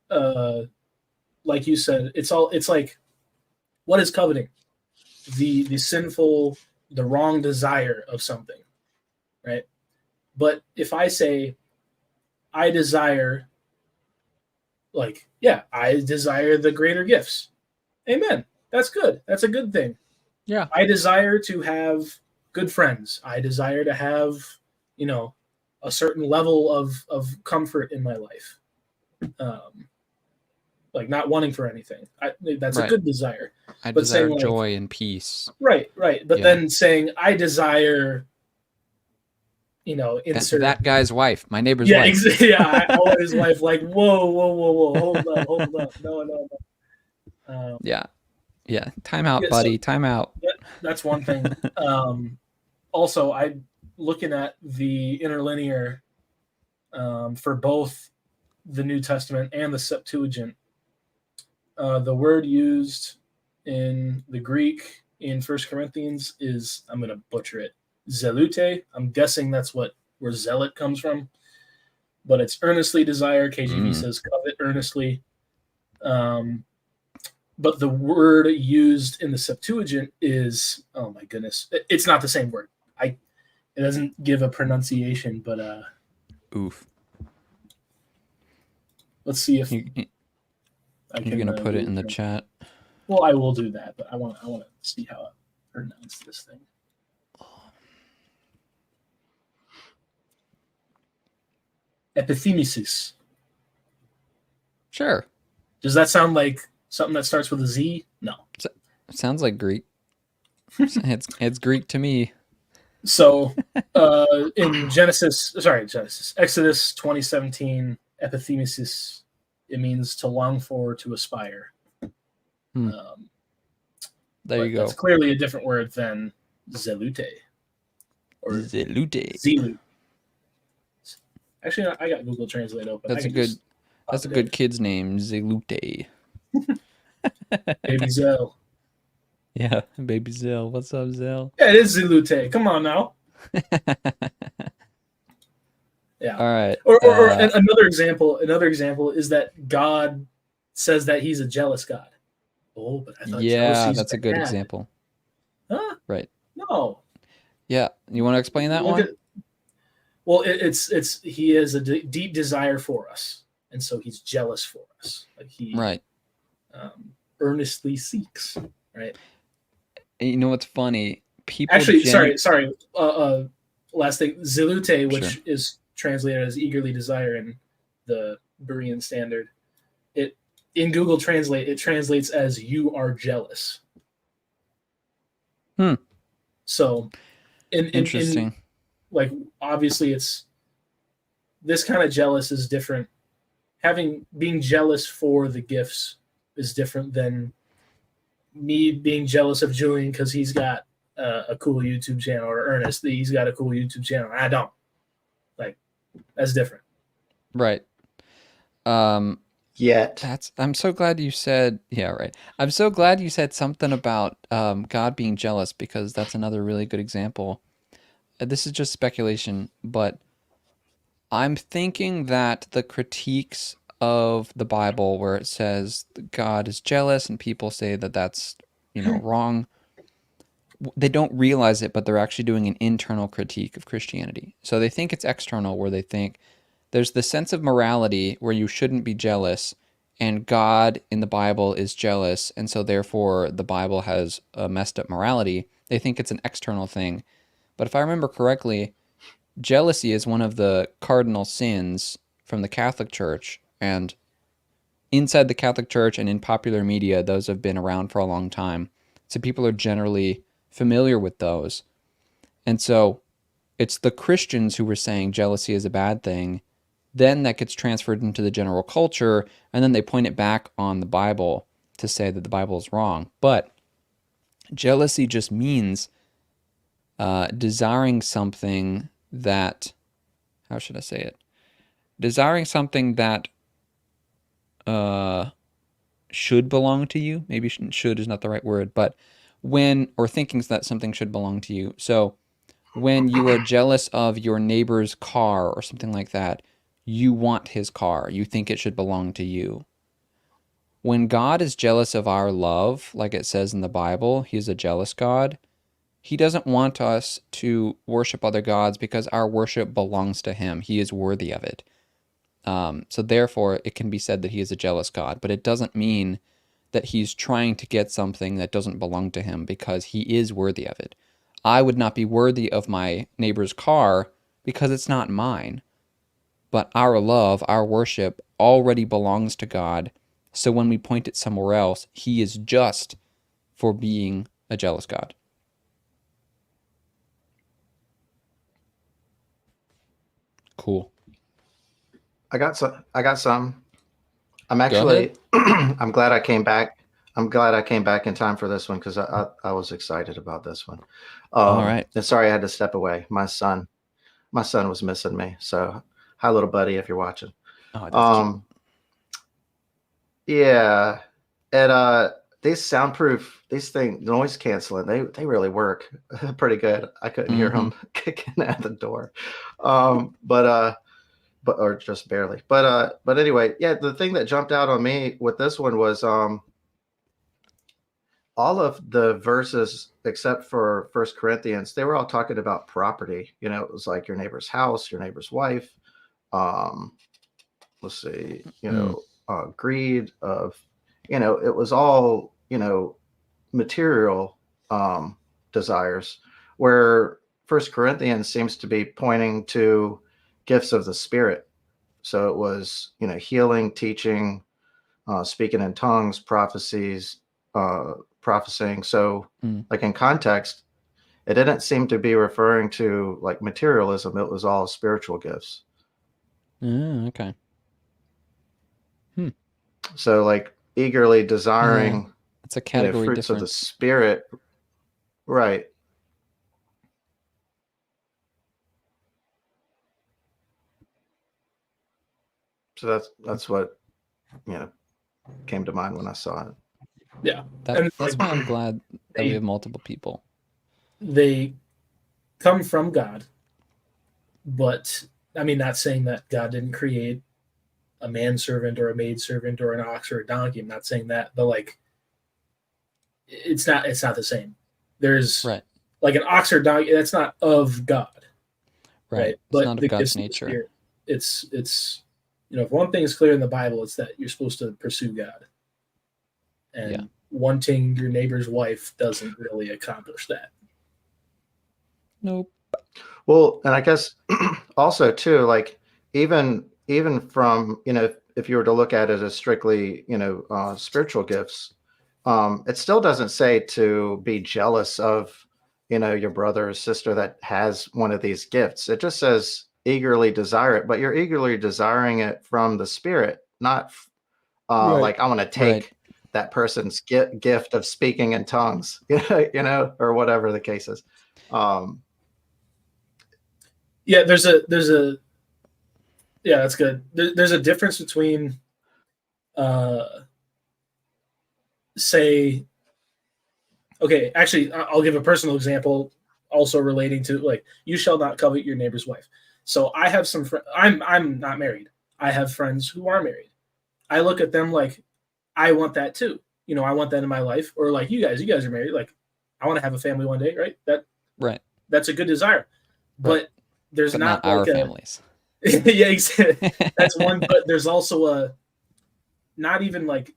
like you said, it's like, what is coveting? The sinful, the wrong desire of something, right? But if I say, I desire, I desire the greater gifts. Amen. That's good. That's a good thing. Yeah. I desire to have good friends. I desire to have, a certain level of comfort in my life. Like not wanting for anything. That's a good desire. I desire joy and peace. Right. But then saying, I desire, insert that guy's wife, my neighbor's wife. I want his wife. Like, whoa, hold up, no. Yeah. Time out, buddy. Time out. That's one thing. Also, I looking at the interlinear for both the New Testament and the Septuagint. The word used in the Greek in 1 Corinthians is, I'm going to butcher it, zelute. I'm guessing that's where zealot comes from, but it's earnestly desire. KJV says covet earnestly. But the word used in the Septuagint is, oh my goodness, it's not the same word. It doesn't give a pronunciation, but oof. Let's see if you're gonna put it in the chat. Well, I will do that, but I want to see how I pronounce this thing. Epithemisis. Sure. Does that sound like something that starts with a Z? No. It sounds like Greek. It's Greek to me. So in Exodus 20:17, epithemisis, it means to long for, to aspire. There you go. That's clearly a different word than zelute. Or zelute. Actually, I got Google Translate open. That's a good kid's name, zelute. Baby Zell. Yeah, baby Zell. What's up, Zell? Yeah, it is zelute. Come on now. Yeah. All right. Or another example is that God says that he's a jealous God. Oh, but I thought that's a good example. Huh? Right. No. Yeah. You want to explain that one? It's he has a deep desire for us, and so he's jealous for us. Like he earnestly seeks. Right. You know what's funny? People actually, sorry. Last thing, zelute, which is translated as eagerly desire in the Berean standard. It in Google Translate, it translates as you are jealous. So, interesting. Like obviously, it's this kind of jealous is different. Being jealous for the gifts is different than me being jealous of Julian because he's got a cool YouTube channel, or Ernest, he's got a cool YouTube channel. I don't. Like, that's different. Right. Yet. I'm so glad you said, I'm so glad you said something about God being jealous, because that's another really good example. This is just speculation, but I'm thinking that the critiques of the Bible where it says God is jealous and people say that that's, wrong. they don't realize it, but they're actually doing an internal critique of Christianity. So they think it's external, where they think there's the sense of morality where you shouldn't be jealous, and God in the Bible is jealous, and so therefore the Bible has a messed up morality. They think it's an external thing. But if I remember correctly, jealousy is one of the cardinal sins from the Catholic Church, and inside the Catholic Church and in popular media, those have been around for a long time. So people are generally familiar with those. And so it's the Christians who were saying jealousy is a bad thing. Then that gets transferred into the general culture, and then they point it back on the Bible to say that the Bible is wrong. But jealousy just means desiring something that, how should I say it? Desiring something that should belong to you. Maybe should is not the right word, but or thinking that something should belong to you. So when you are jealous of your neighbor's car or something like that, you want his car. You think it should belong to you. When God is jealous of our love, like it says in the Bible, he's a jealous God. He doesn't want us to worship other gods because our worship belongs to him. He is worthy of it. So therefore, it can be said that he is a jealous God, but it doesn't mean that he's trying to get something that doesn't belong to him, because he is worthy of it. I would not be worthy of my neighbor's car because it's not mine. But our love, our worship already belongs to God. So when we point it somewhere else, he is just for being a jealous God. Cool. I got some. I'm Go actually ahead. I'm glad I came back. I'm glad I came back in time for this one, because I was excited about this one. All right. And sorry I had to step away. My son was missing me. So hi, little buddy, if you're watching. Oh, that's cute. Yeah. And these things, noise canceling, they really work pretty good. I couldn't hear them kicking at the door. But or just barely. But anyway, yeah, the thing that jumped out on me with this one was all of the verses except for First Corinthians, they were all talking about property. You know, it was like your neighbor's house, your neighbor's wife. Let's see, greed of, it was all, material desires, where First Corinthians seems to be pointing to gifts of the Spirit. So it was, healing, teaching, speaking in tongues, prophecies, prophesying. So like in context, it didn't seem to be referring to like materialism. It was all spiritual gifts. Okay. So like eagerly desiring, it's a category fruits of the difference. Spirit. Right. So that's what, came to mind when I saw it. Yeah. That's why I'm glad that we have multiple people. They come from God, but I mean, not saying that God didn't create a manservant or a maidservant or an ox or a donkey. I'm not saying that, but like, it's not the same. There's like an ox or donkey, that's not of God. Right. It's but not of God's nature. It's if one thing is clear in the Bible, it's that you're supposed to pursue God. And wanting your neighbor's wife doesn't really accomplish that. Nope. Well, and I guess also too, like even from, if you were to look at it as strictly, spiritual gifts, it still doesn't say to be jealous of, your brother or sister that has one of these gifts. It just says eagerly desire it, but you're eagerly desiring it from the Spirit, not like I want to take that person's gift of speaking in tongues, or whatever the case is. Yeah, there's a yeah, that's good. There's a difference between say, okay, actually I'll give a personal example also relating to, like, you shall not covet your neighbor's wife. So I have some I'm not married. I have friends who are married. I look at them like, I want that too. I want that in my life. Or like you guys are married. Like, I want to have a family one day, right? Right. That's a good desire, but Right. there's But not not our like a families. yeah, exactly. That's one. But there's also a not even like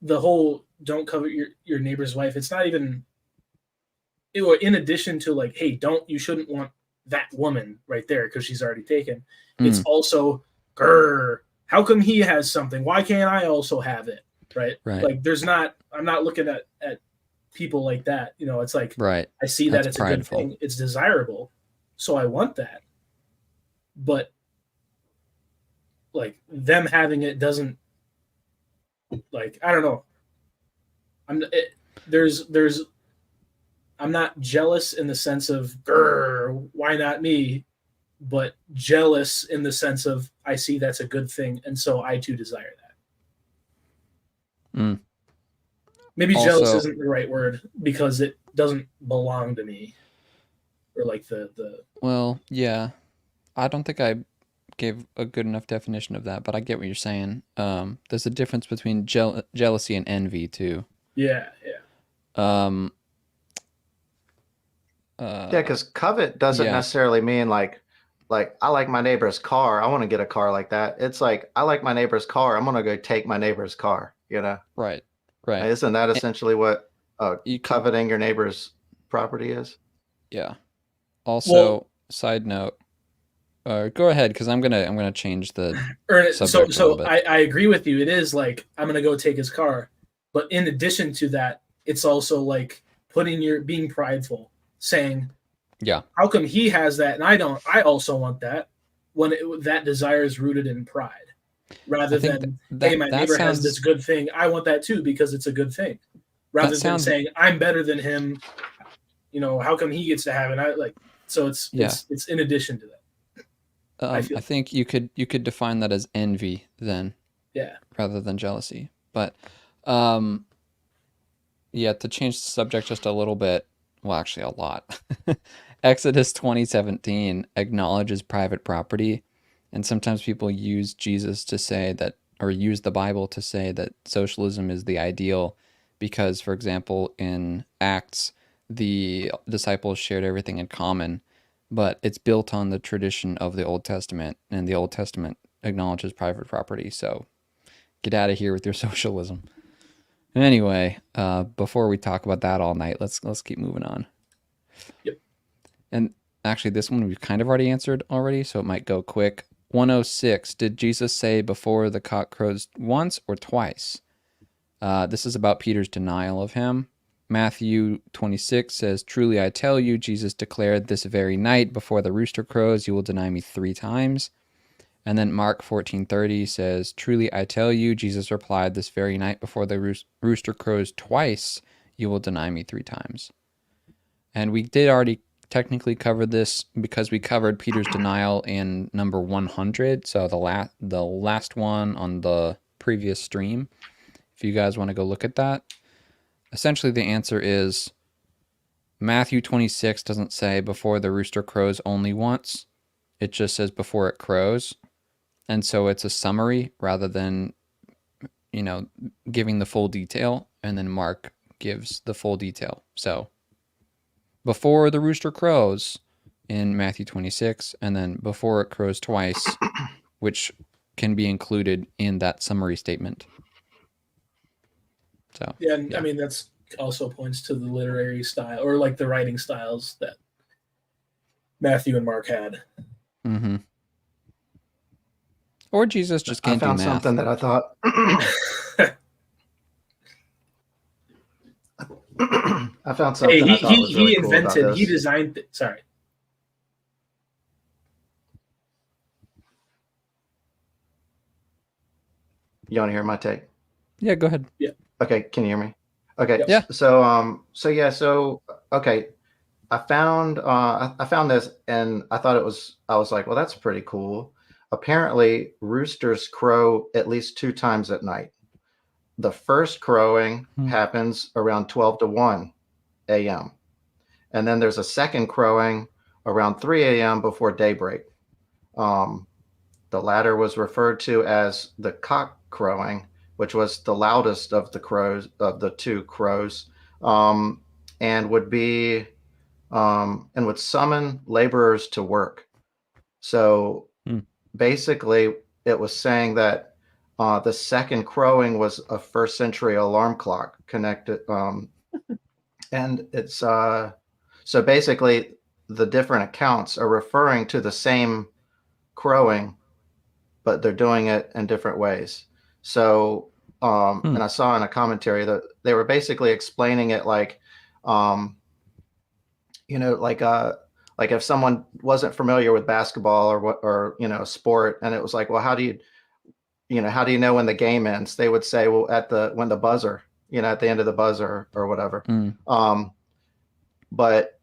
the whole don't covet your neighbor's wife. It's not even or in addition to like, hey, you shouldn't want that woman right there because she's already taken. It's Mm, also, grr, how come he has something? Why can't I also have it? Right? right. Like I'm not looking at people like that. You know, it's like Right. I see that That's it's a good prideful. thing. It's desirable. So I want that. But like them having it doesn't like I don't know. There's I'm not jealous in the sense of grr, why not me, but jealous in the sense of I see that's a good thing, and so I too desire that. Mm. Maybe jealous Also, isn't the right word because it doesn't belong to me, or like the well, yeah. I don't think I gave a good enough definition of that, but I get what you're saying. There's a difference between jealousy and envy too. yeah. Um, Yeah, uh, because covet doesn't yeah, necessarily mean like I like my neighbor's car. I want to get a car like that. It's like I like my neighbor's car. I'm gonna go take my neighbor's car. You know, right, right. isn't that And essentially what you could, coveting your neighbor's property is? yeah. Well, Also, side note, go ahead because I'm gonna change the Ernest, subject a little bit. I agree with you. It is like I'm gonna go take his car, but in addition to that, it's also like being prideful, saying, Yeah, "How come he has that and I don't? I also want that." When that desire is rooted in pride, I rather think than, "Hey, that my that neighbor has this sounds good thing. I want that too because it's a good thing," that rather than sounds saying, "I'm better than him." You know, how come he gets to have it? I like so yeah. it's in addition to that. I I feel think you could define that as envy then yeah. rather than jealousy. But um, yeah, to change the subject just a little bit, well, actually a lot. Exodus 20:17 acknowledges private property, and sometimes people use Jesus to say that, or use the Bible to say that socialism is the ideal, because, for example, in Acts, the disciples shared everything in common, but it's built on the tradition of the Old Testament, and the Old Testament acknowledges private property. So get out of here with your socialism. Anyway, before we talk about that all night, let's keep moving on. Yep. And actually, this one we've kind of already answered already, so it might go quick. 106. Did Jesus say before the cock crows once or twice? This is about Peter's denial of him. Matthew 26 says, "Truly I tell you, Jesus declared, this very night before the rooster crows, you will deny me 3 times." And then Mark 14:30 says, "Truly I tell you," Jesus replied, "this very night before the rooster crows twice, you will deny me 3 times." And we did already technically cover this because we covered Peter's denial in number 100, so the last one on the previous stream. If you guys want to go look at that, essentially the answer is Matthew 26 doesn't say before the rooster crows only once. It just says before it crows. And so it's a summary rather than, giving the full detail, and then Mark gives the full detail. So before the rooster crows in Matthew 26, and then before it crows twice, which can be included in that summary statement. So Yeah, and I mean that's also points to the literary style or like the writing styles that Matthew and Mark had. Mm-hmm. Or Jesus just I can't do found math. something that I thought I found Hey, something I thought was really he cool about invented, he this. designed. Sorry, You want to hear my take? Yeah, go ahead. yeah, Okay, can you hear me? Okay, yep. Yeah. so okay, I found this and I was like, well, that's pretty cool. Apparently, roosters crow at least 2 times at night. The first crowing happens around 12 to 1 a.m. And then there's a second crowing around 3 a.m. before daybreak. The latter was referred to as the cock crowing, which was the loudest of the two crows. and would summon laborers to work. So basically, it was saying that the second crowing was a first century alarm clock connected, and it's so basically the different accounts are referring to the same crowing, but they're doing it in different ways. So, and I saw in a commentary that they were basically explaining it like, like if someone wasn't familiar with basketball or sport, and it was like, well, how do you know when the game ends? They would say, well, at the end of the buzzer or whatever. But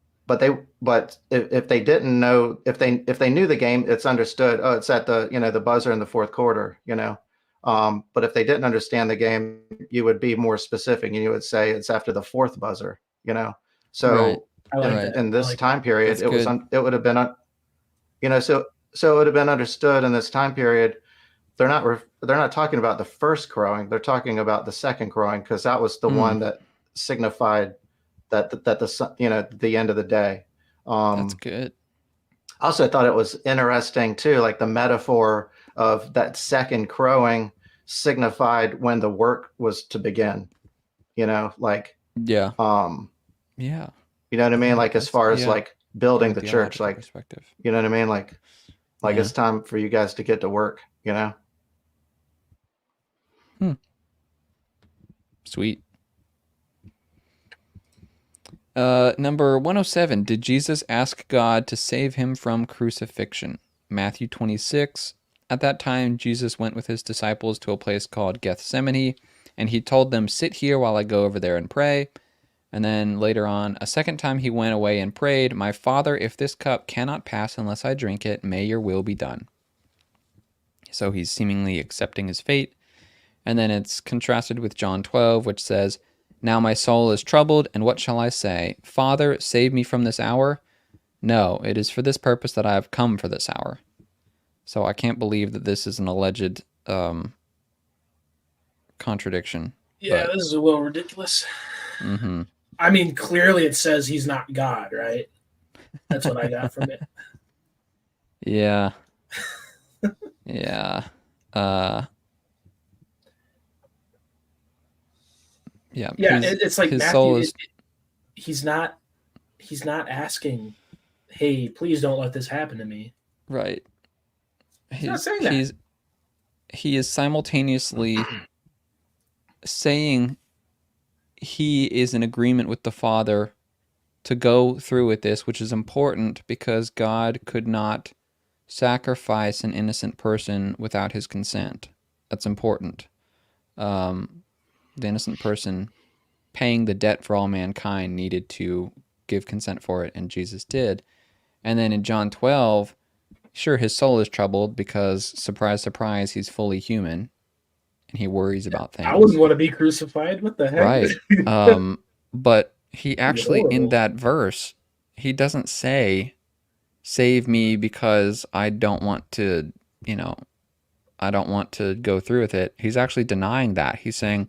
if they didn't know, if they knew the game, it's understood. Oh, it's at the buzzer in the fourth quarter. But if they didn't understand the game, you would be more specific and you would say it's after the fourth buzzer. So Right. I like that. in this time period, That's it would have been so it would have been understood in this time period. They're not talking about the first crowing. They're talking about the second crowing, because that was the one that signified that the end of the day. That's good. Also, I thought it was interesting too, like the metaphor of that second crowing signified when the work was to begin. Like Yeah. yeah. You know what I mean? Like as far as like building the church, like perspective. You know what I mean? Like it's time for you guys to get to work. Sweet. Number 107. Did Jesus ask God to save him from crucifixion? Matthew 26. At that time, Jesus went with his disciples to a place called Gethsemane, and he told them, "Sit here while I go over there and pray." And then later on, a second time he went away and prayed, "My Father, if this cup cannot pass unless I drink it, may your will be done." So he's seemingly accepting his fate. And then it's contrasted with John 12, which says, "Now my soul is troubled, and what shall I say? Father, save me from this hour? No, it is for this purpose that I have come for this hour." So I can't believe that this is an alleged contradiction. Yeah, this is a little ridiculous. Mm-hmm. I mean, clearly it says he's not God, right? That's what I got from it. Yeah. Yeah. Yeah. It's like his Matthew. soul is... He's not asking, "Hey, please don't let this happen to me." Right. He's not saying that. He is simultaneously saying he is in agreement with the Father to go through with this, which is important because God could not sacrifice an innocent person without his consent. That's important. The innocent person paying the debt for all mankind needed to give consent for it, and Jesus did. And then in John 12, sure, his soul is troubled because, surprise, surprise, he's fully human, and he worries about things. I wouldn't want to be crucified. What the heck? Right. But he actually, in that verse, he doesn't say, "Save me because I don't want to, I don't want to go through with it." He's actually denying that. He's saying,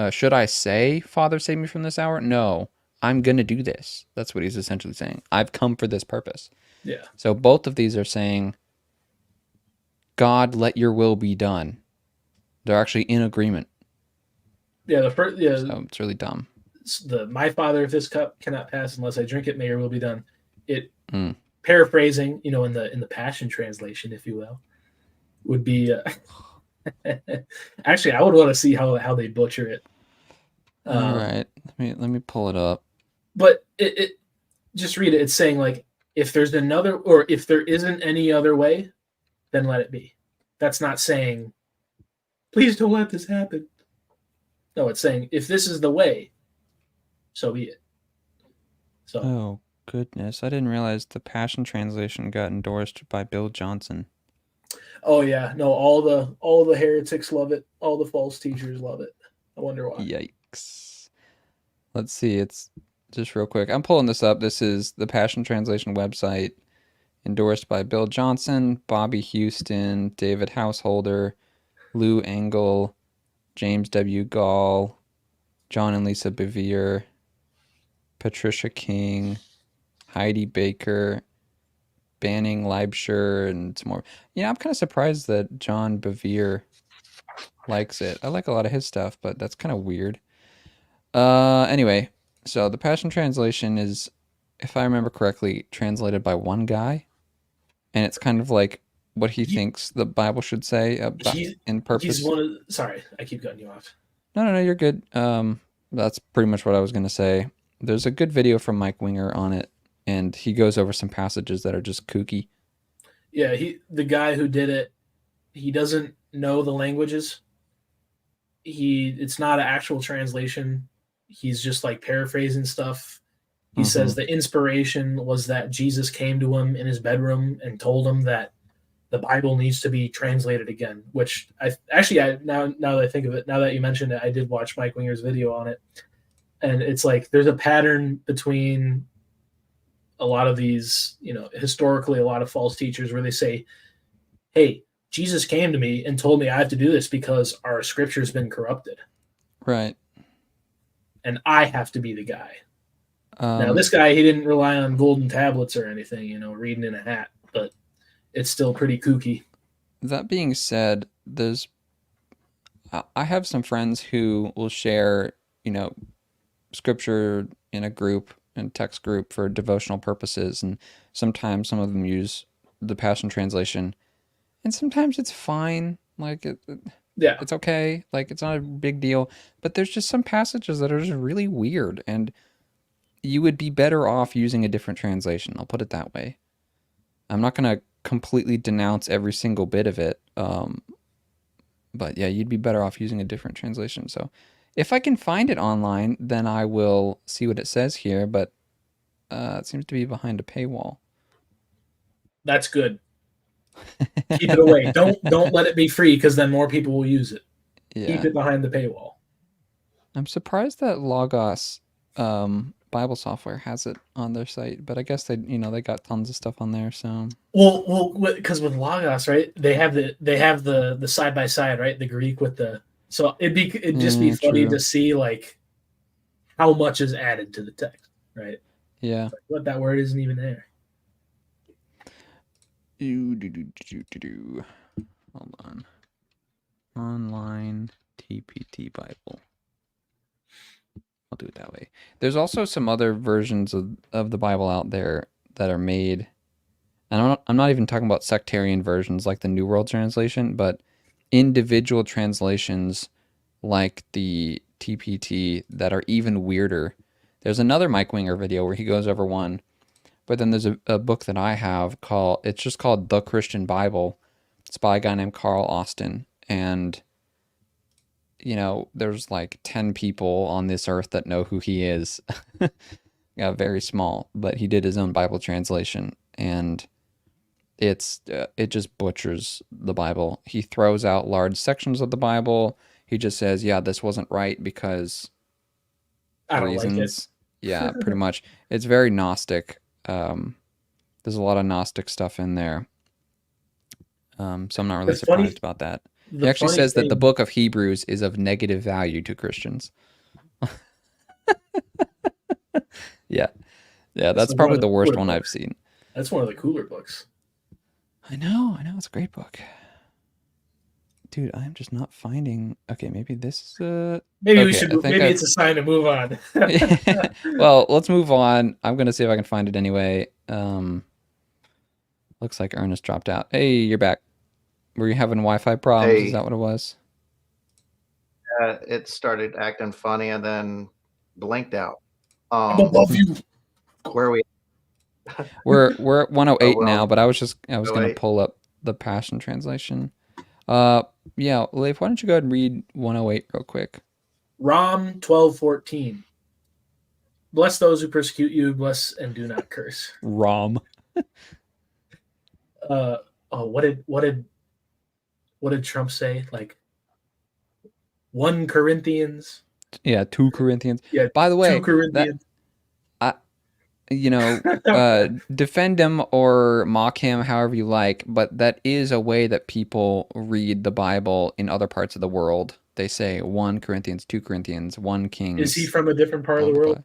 should I say, "Father, save me from this hour"? No, I'm going to do this. That's what he's essentially saying. I've come for this purpose. Yeah. So both of these are saying, "God, let your will be done." They're actually in agreement. Yeah. The first. Yeah. So it's really dumb. "My Father, if this cup cannot pass unless I drink it, may your will be done." It paraphrasing, in the Passion Translation, if you will, would be. Actually, I would want to see how they butcher it. All right, let me pull it up. But it just read it. It's saying like, if there's another, or if there isn't any other way, then let it be. That's not saying, "Please don't let this happen." No, it's saying, if this is the way, so be it. So. Oh goodness, I didn't realize the Passion Translation got endorsed by Bill Johnson. Oh yeah, no, all the heretics love it. All the false teachers love it. I wonder why. Yikes. Let's see, it's just real quick. I'm pulling this up. This is the Passion Translation website, endorsed by Bill Johnson, Bobby Houston, David Householder, Lou Engle, James W. Gall, John and Lisa Bevere, Patricia King, Heidi Baker, Banning Leibscher, and some more. Yeah, I'm kind of surprised that John Bevere likes it. I like a lot of his stuff, but that's kind of weird. Anyway, so the Passion Translation is, if I remember correctly, translated by one guy, and it's kind of like what he thinks the Bible should say about in purpose. He's one of. Sorry, I keep cutting you off. No, you're good. That's pretty much what I was gonna say. There's a good video from Mike Winger on it, and he goes over some passages that are just kooky. Yeah, the guy who did it, he doesn't know the languages. It's not an actual translation. He's just like paraphrasing stuff. He says the inspiration was that Jesus came to him in his bedroom and told him that the Bible needs to be translated again, which now that I think of it, now that you mentioned it, I did watch Mike Winger's video on it. And it's like there's a pattern between a lot of these, historically a lot of false teachers where they say, hey, Jesus came to me and told me I have to do this because our scripture's been corrupted. Right. And I have to be the guy. Now, this guy, he didn't rely on golden tablets or anything, reading in a hat, but it's still pretty kooky. That being said, I have some friends who will share, scripture in a group, in text group for devotional purposes, and sometimes some of them use the Passion Translation, and sometimes it's fine, like it's okay, like it's not a big deal, but there's just some passages that are just really weird, and you would be better off using a different translation. I'll put it that way. I'm not going to completely denounce every single bit of it, but yeah, you'd be better off using a different translation. So if I can find it online, then I will see what it says here, but it seems to be behind a paywall. That's good. Keep it away. Don't let it be free, because then more people will use it. Yeah. Keep it behind the paywall. I'm surprised that Logos Bible software has it on their site, but I guess they got tons of stuff on there. So well, because with Logos, right, they have the side by side, right, the Greek with the. So it'd just be funny to see like how much is added to the text, right? Yeah. Like, what, that word isn't even there. Hold on. Online TPT Bible. I'll do it that way. There's also some other versions of the Bible out there that are made, and I'm not even talking about sectarian versions like the New World Translation, but individual translations like the TPT that are even weirder. There's another Mike Winger video where he goes over one, but then there's a book that I have called The Christian Bible. It's by a guy named Carl Austin, and there's like 10 people on this earth that know who he is. Yeah, very small, but he did his own Bible translation, and it just butchers the Bible. He throws out large sections of the Bible. He just says, yeah, this wasn't right because I don't like it. Yeah, pretty much. It's very Gnostic. There's a lot of Gnostic stuff in there. So I'm not really surprised about that. He actually says that the book of Hebrews is of negative value to Christians. Yeah, that's probably the worst one I've seen. That's one of the cooler books. I know, it's a great book. Dude, I'm just not finding. Okay, maybe this is maybe we should. Maybe it's a sign to move on. Well, let's move on. I'm gonna see if I can find it anyway. Looks like Ernest dropped out. Hey, you're back. Were you having Wi-Fi problems? Hey. Is that what it was? It started acting funny and then blinked out. I'm above you. Where are we? We're at 108 now, but I was gonna pull up the Passion Translation. Yeah, Leif, why don't you go ahead and read 108 real quick? Rom 12:14. Bless those who persecute you, bless and do not curse. Rom. What did Trump say? Like 1 Corinthians? Yeah, 2 Corinthians. Yeah. By the way, 2 Corinthians. Defend him or mock him however you like, but that is a way that people read the Bible in other parts of the world. They say 1 Corinthians, 2 Corinthians, 1 Kings. Is he from a different part of the world?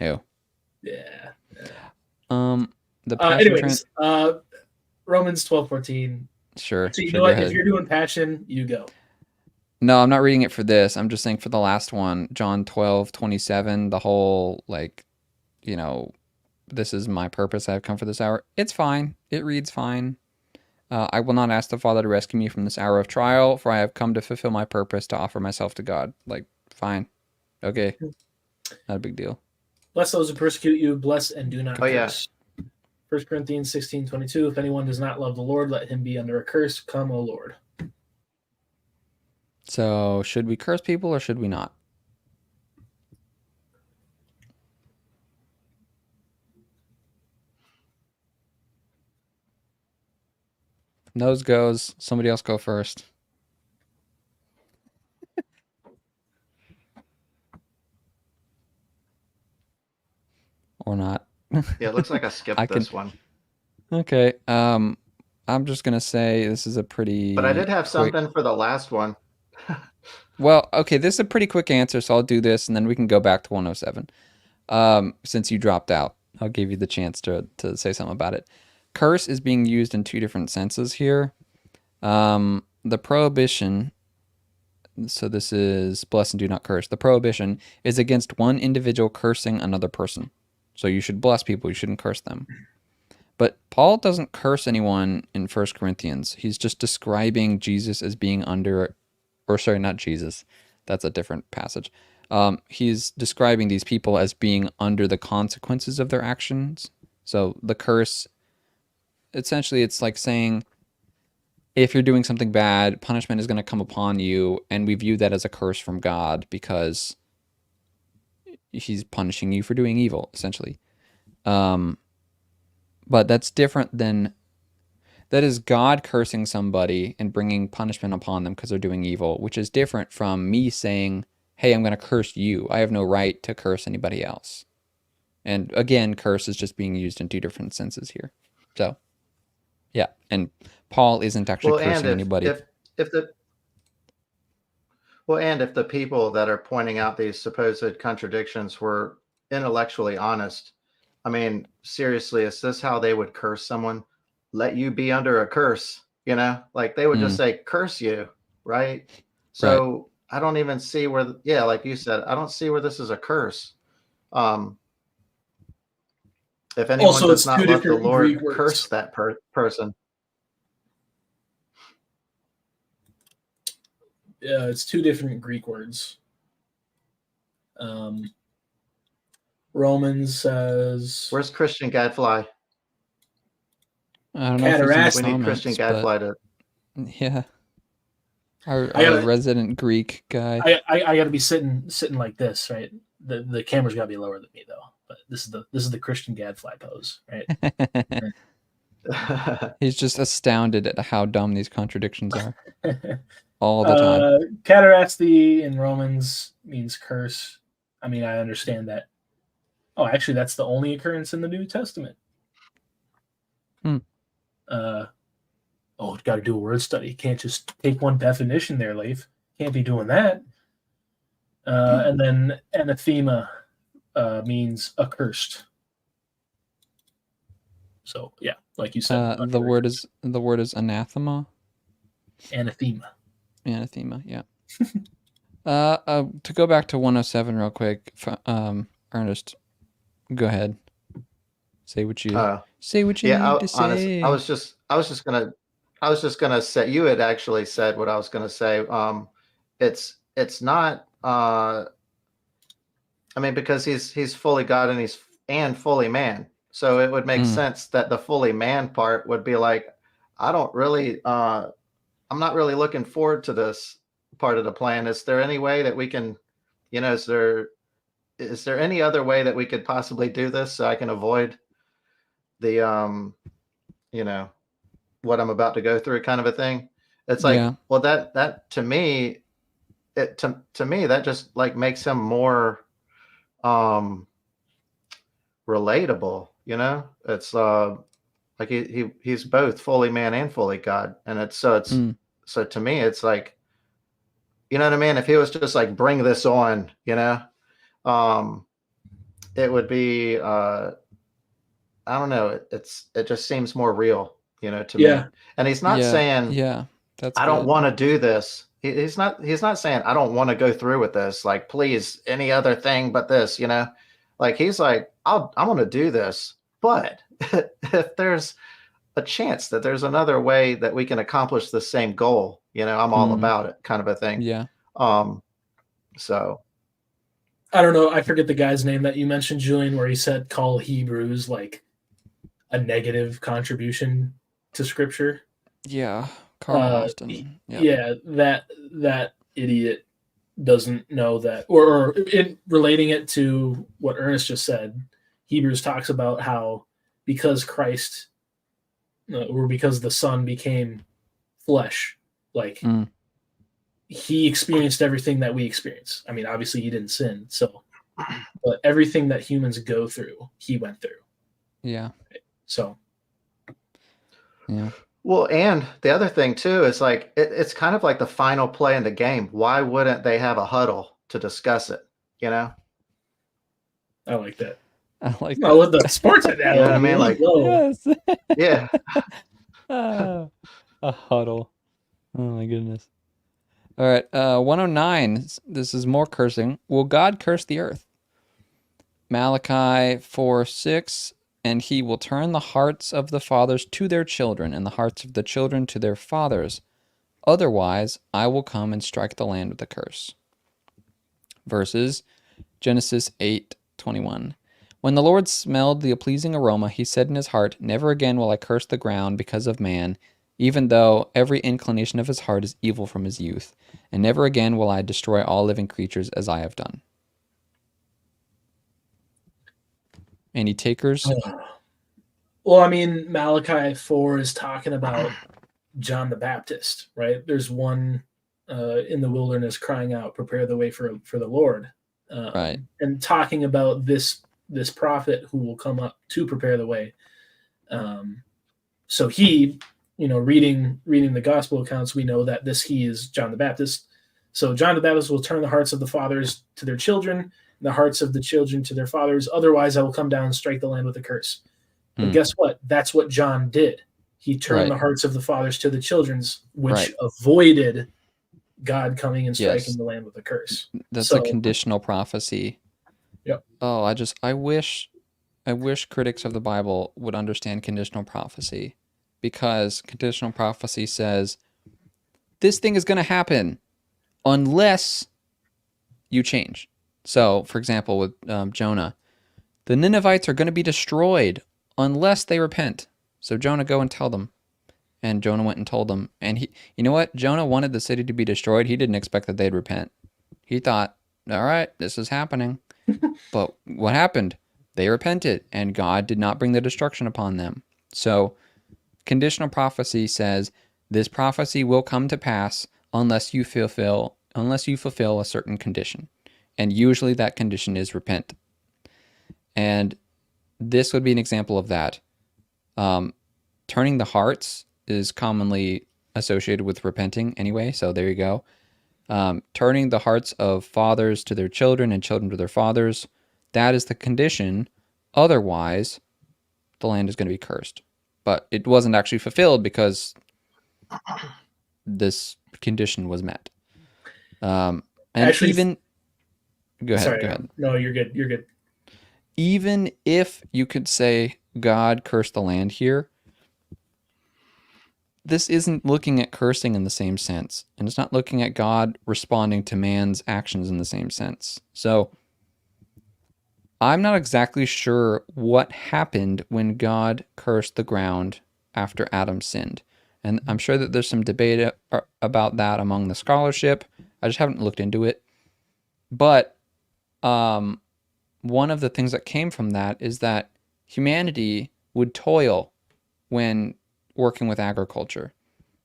No. Yeah. The passion Anyways, Romans 12:14. Sure, Actually, you sure, know go what? If ahead. you're doing passion, you go. No, I'm not reading it for this. I'm just saying for the last one, John 12:27, the whole, like, you know, this is my purpose. I have come for this hour. It's fine. It reads fine. I will not ask the Father to rescue me from this hour of trial, for I have come to fulfill my purpose to offer myself to God. Like, fine. Okay. Not a big deal. Bless those who persecute you, bless and do not Oh, yeah. curse. 1 Corinthians 16:22. If anyone does not love the Lord, let him be under a curse. Come, O Lord. So, should we curse people or should we not? Nose goes. Somebody else go first. Or not. Yeah, it looks like I skipped this one. Okay. I'm just gonna say this is a pretty. But I did have quick... something for the last one. Well, okay, this is a pretty quick answer, so I'll do this, and then we can go back to 107. Since you dropped out, I'll give you the chance to say something about it. Curse is being used in two different senses here. The prohibition. So this is bless and do not curse. The prohibition is against one individual cursing another person. So you should bless people, you shouldn't curse them. But Paul doesn't curse anyone in 1 Corinthians. He's just describing Jesus as being under, or sorry, not Jesus. That's a different passage. He's describing these people as being under the consequences of their actions. So the curse, essentially, it's like saying, if you're doing something bad, punishment is going to come upon you, and we view that as a curse from God because he's punishing you for doing evil, essentially. But that's different than, that is God cursing somebody and bringing punishment upon them because they're doing evil, which is different from me saying, hey, I'm going to curse you. I have no right to curse anybody else. And again, curse is just being used in two different senses here. So, yeah. And Paul isn't actually cursing anybody. If the people that are pointing out these supposed contradictions were intellectually honest, I mean, seriously, is this how they would curse someone? Let you be under a curse, you know? Like they would just say, curse you, right? So right. I don't even see where, like you said, I don't see where this is a curse. If anyone also, does not love the Lord, curse that person. Yeah, it's two different Greek words. Romans says, where's Christian Gadfly? I don't know if he's in the we need Christian Gadfly to. Yeah. Our resident Greek guy. I got to be sitting like this, right? The camera's got to be lower than me though. But this is the Christian Gadfly pose, right? He's just astounded at how dumb these contradictions are. All the time. Catarasthi in Romans means curse. I mean, I understand that. Oh, actually, that's the only occurrence in the New Testament. Got to do a word study. You can't just take one definition there, Leif. Can't be doing that. And then anathema means accursed. So yeah, like you said, the word is anathema. Anathema. Anathema, yeah. To go back to 107 real quick, Ernest, go ahead. Say what you need to say. I was just gonna say, you had actually said what I was gonna say. It's not. I mean, because he's fully God and he's fully man, so it would make sense that the fully man part would be like, I don't really. I'm not really looking forward to this part of the plan. Is there any way that we can, is there any other way that we could possibly do this so I can avoid the, what I'm about to go through kind of a thing? It's like, well, that to me, to me, that just like makes him more, relatable, it's, like he's both fully man and fully God. And so to me, it's like, you know what I mean? If he was just like, bring this on, it would be I don't know, it just seems more real, to me. Yeah. And he's not Yeah, saying yeah, that's I don't good. want to do this. He's not saying I don't want to go through with this. Like, please, any other thing but this, Like, he's like, I'm going to do this, but if there's a chance that there's another way that we can accomplish the same goal, I'm all Mm, about it, kind of a thing. yeah. So I don't know. I forget the guy's name that you mentioned, Julian, where he said call Hebrews like a negative contribution to Scripture. Yeah, Carl Austin. Yep. Yeah, that idiot doesn't know that, or in relating it to what Ernest just said, Hebrews talks about how because Christ, or because the Son became flesh, like Mm, he experienced everything that we experience. I mean, obviously he didn't sin, so but everything that humans go through, he went through. yeah, So yeah. well, and the other thing too is like it's kind of like the final play in the game. Why wouldn't they have a huddle to discuss it? You know? I like that. I like Well, with that. the sports analogy, You know what I mean? Like, whoa. Yes. yeah. Ah, a huddle. Oh my goodness. All right, 109. This is more cursing. Will God curse the earth? Malachi 4:6. And he will turn the hearts of the fathers to their children, and the hearts of the children to their fathers. Otherwise, I will come and strike the land with a curse. Verses Genesis 8:21. When the Lord smelled the pleasing aroma, he said in his heart, Never again will I curse the ground because of man, even though every inclination of his heart is evil from his youth. And never again will I destroy all living creatures as I have done. Any takers? Well, I mean, Malachi 4 is talking about John the Baptist, right? There's one in the wilderness crying out, "Prepare the way for the Lord," Right. and talking about this prophet who will come up to prepare the way. So he, reading the gospel accounts, we know that he is John the Baptist. So John the Baptist will turn the hearts of the fathers to their children, and the hearts of the children to their fathers. Otherwise, I will come down and strike the land with a curse. But guess what? That's what John did. He turned the hearts of the fathers to the children's, which avoided God coming and striking the land with a curse. That's a conditional prophecy. Yep. Oh, I wish critics of the Bible would understand conditional prophecy, because conditional prophecy says this thing is going to happen unless you change. So, for example, with Jonah, the Ninevites are going to be destroyed unless they repent. So Jonah, go and tell them. And Jonah went and told them. And you know what? Jonah wanted the city to be destroyed. He didn't expect that they'd repent. He thought, all right, this is happening. But what happened? They repented, and God did not bring the destruction upon them. So conditional prophecy says this prophecy will come to pass unless you fulfill a certain condition. And usually that condition is repent. And this would be an example of that. Turning the hearts is commonly associated with repenting anyway, so there you go. Turning the hearts of fathers to their children and children to their fathers, that is the condition. Otherwise, the land is going to be cursed. But it wasn't actually fulfilled because this condition was met. And actually, even... Go ahead. Sorry, go ahead. No, you're good. You're good. Even if you could say God cursed the land here, this isn't looking at cursing in the same sense, and it's not looking at God responding to man's actions in the same sense. So I'm not exactly sure what happened when God cursed the ground after Adam sinned. And I'm sure that there's some debate about that among the scholarship. I just haven't looked into it. But one of the things that came from that is that humanity would toil when working with agriculture.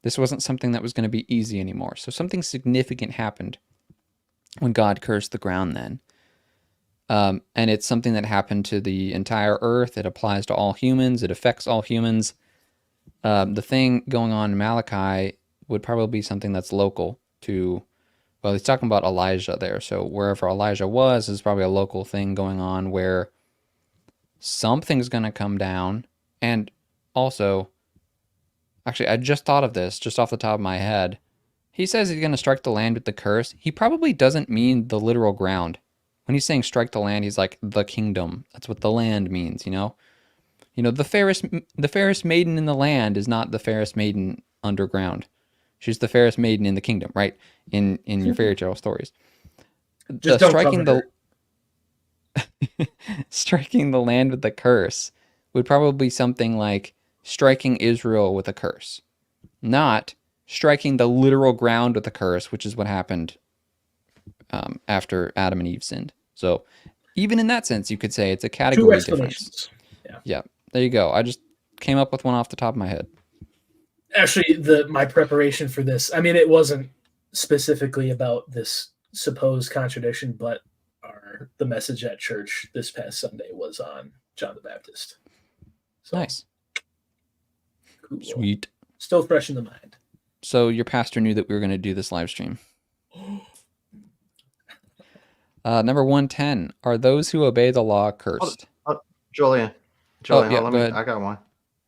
This wasn't something that was going to be easy anymore. So something significant happened when God cursed the ground then. And it's something that happened to the entire earth. It applies to all humans. It affects all humans. The thing going on in Malachi would probably be something that's local to, well, he's talking about Elijah there. So wherever Elijah was is probably a local thing going on where something's going to come down. And also, actually, I just thought of this just off the top of my head. He says he's going to strike the land with the curse. He probably doesn't mean the literal ground. When he's saying strike the land, he's like the kingdom. That's what the land means, you know? You know, the fairest maiden in the land is not the fairest maiden underground. She's the fairest maiden in the kingdom, right? In your fairy tale stories. Just don't cover her. Striking the land with the curse would probably be something like striking Israel with a curse, not striking the literal ground with a curse, which is what happened after Adam and Eve sinned. So even in that sense, you could say it's a category difference. Yeah, there you go. I just came up with one off the top of my head. Actually, my preparation for this, I mean, it wasn't specifically about this supposed contradiction, but the message at church this past Sunday was on John the Baptist. So, nice. Cool. Sweet. Still fresh in the mind. So your pastor knew that we were going to do this live stream. Number 110. Are those who obey the law cursed? Julian, yeah, I got one.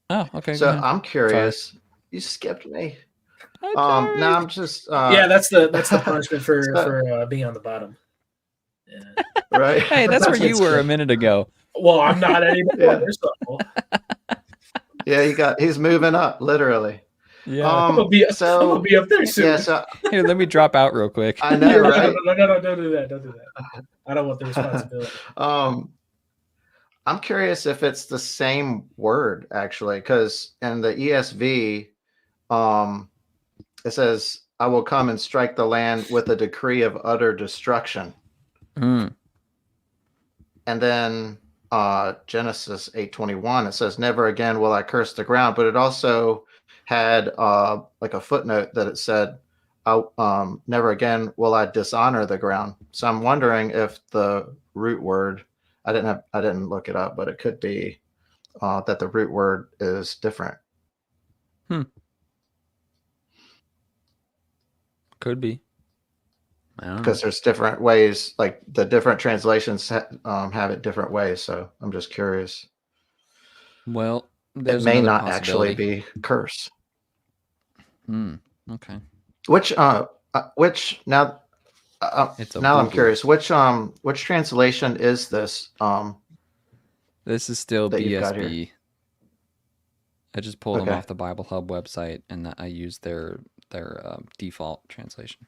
Oh, okay. So I'm curious. Sorry. You skipped me. Now I'm just. Yeah, that's the punishment for being on the bottom. Yeah. Right. Hey, that's where you were a minute ago. Well, I'm not anymore. Yeah, he's moving up, literally. Yeah. I'm gonna be up there soon. Yeah, so, here, let me drop out real quick. I know, right? No, don't do that. Don't do that. I don't want the responsibility. I'm curious if it's the same word actually, because in the ESV, it says, "I will come and strike the land with a decree of utter destruction." Mm. And then Genesis 8:21, it says, "Never again will I curse the ground." But it also had like a footnote that it said, "Never again will I dishonor the ground." So I'm wondering if the root word, I didn't look it up, but it could be that the root word is different. Could be. Because there's different ways, like the different translations have it different ways. So I'm just curious. Well, it may not actually be curse. Okay. Which now I'm curious. Which translation is this? This is still BSB. I just pulled them off the Bible Hub website, and I used their default translation.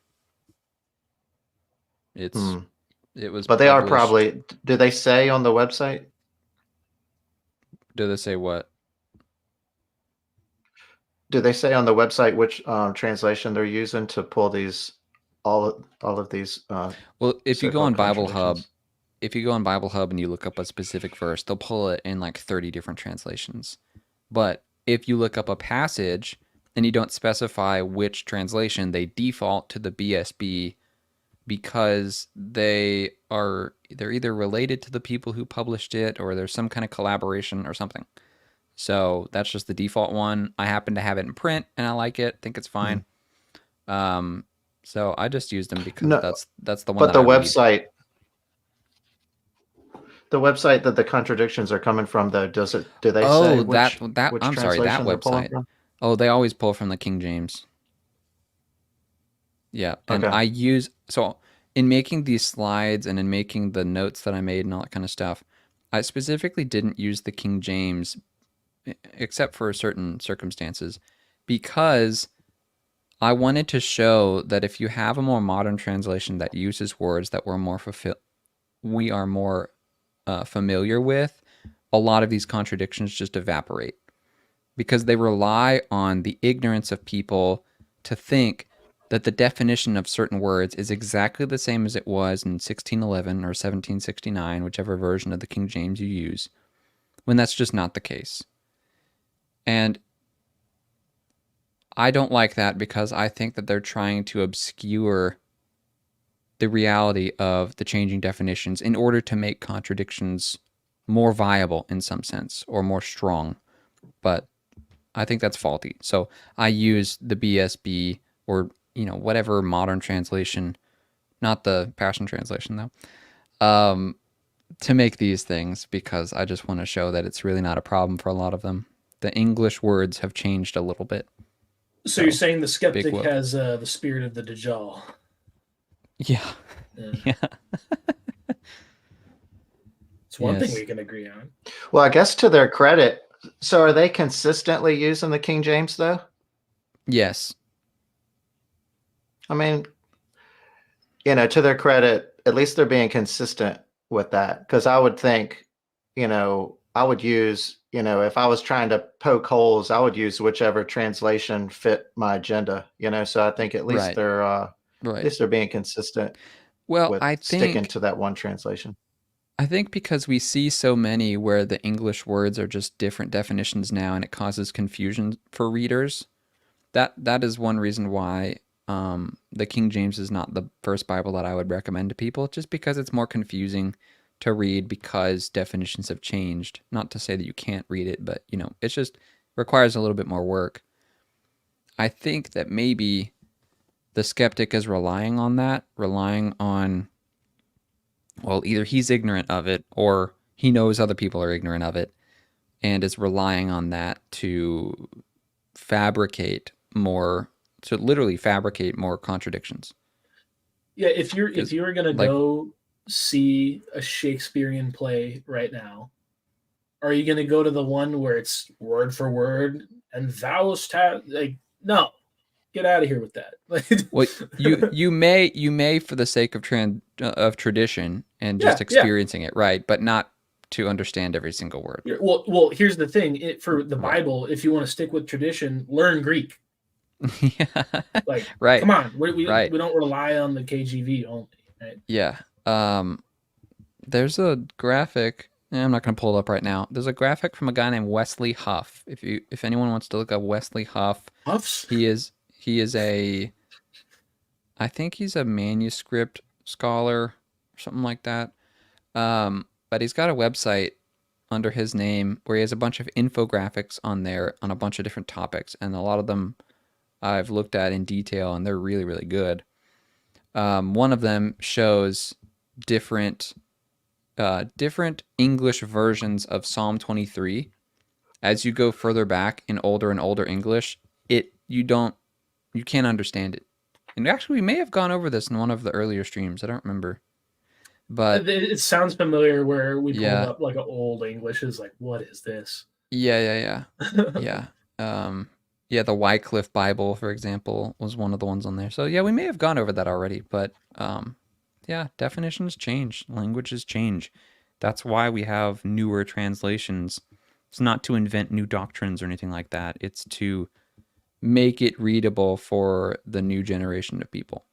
It was. But they are probably. Do they say on the website? Do they say what? Do they say on the website which translation they're using to pull these all of these? Well, if you go on Bible Hub, and you look up a specific verse, they'll pull it in like 30 different translations. But if you look up a passage and you don't specify which translation, they default to the BSB because they're either related to the people who published it or there's some kind of collaboration or something. So that's just the default one. I happen to have it in print and I like it. Think it's fine. So I just used them because that's the one. But the website, the website that the contradictions are coming from, though, do they say which I'm sorry, that website. Oh, they always pull from the King James. Yeah, and I use in making these slides and in making the notes that I made and all that kind of stuff, I specifically didn't use the King James except for certain circumstances because I wanted to show that if you have a more modern translation that uses words that we are more familiar with, a lot of these contradictions just evaporate because they rely on the ignorance of people to think that the definition of certain words is exactly the same as it was in 1611 or 1769, whichever version of the King James you use, when that's just not the case. And I don't like that because I think that they're trying to obscure the reality of the changing definitions in order to make contradictions more viable in some sense or more strong. But I think that's faulty. So I use the BSB or whatever modern translation, not the Passion Translation though, to make these things because I just want to show that it's really not a problem for a lot of them. The English words have changed a little bit. So you're saying the big skeptic whoop. has the spirit of the Dajjal. Yeah. Yeah. Yeah. It's one thing Yes. we can agree on. Well, I guess to their credit, so are they consistently using the King James though? Yes. I mean, to their credit, at least they're being consistent with that. Because I would think, I would use, if I was trying to poke holes, I would use whichever translation fit my agenda. So I think at least Right. they're being consistent Well, with sticking to that one translation. I think because we see so many where the English words are just different definitions now and it causes confusion for readers. That is one reason why the King James is not the first Bible that I would recommend to people, just because it's more confusing to read because definitions have changed. Not to say that you can't read it, but it just requires a little bit more work. I think that maybe the skeptic is relying on that, relying on, well, either he's ignorant of it or he knows other people are ignorant of it and is relying on that to literally fabricate more contradictions. Yeah, if you were gonna like- go see a Shakespearean play right now, are you gonna go to the one where it's word for word and no, get out of here with that. Well, you may for the sake of tradition and just experiencing it, right, but not to understand every single word. Well, here's the thing. For the Bible, if you want to stick with tradition, learn Greek. Yeah. Like, right. Come on, we don't rely on the KJV only, right? Yeah. There's a graphic. I'm not going to pull it up right now. There's a graphic from a guy named Wesley Huff. If anyone wants to look up Wesley Huff, Huffs? he is I think he's a manuscript scholar or something like that. But he's got a website under his name where he has a bunch of infographics on there on a bunch of different topics, and a lot of them I've looked at in detail, and they're really, really good. One of them shows different English versions of Psalm 23. As you go further back in older and older English, you can't understand it. And actually, we may have gone over this in one of the earlier streams. I don't remember. But it sounds familiar where we pulled up like an old English. Is like, what is this? Yeah. Yeah, the Wycliffe Bible, for example, was one of the ones on there. So yeah, we may have gone over that already, but yeah, definitions change, languages change. That's why we have newer translations. It's not to invent new doctrines or anything like that. It's to make it readable for the new generation of people.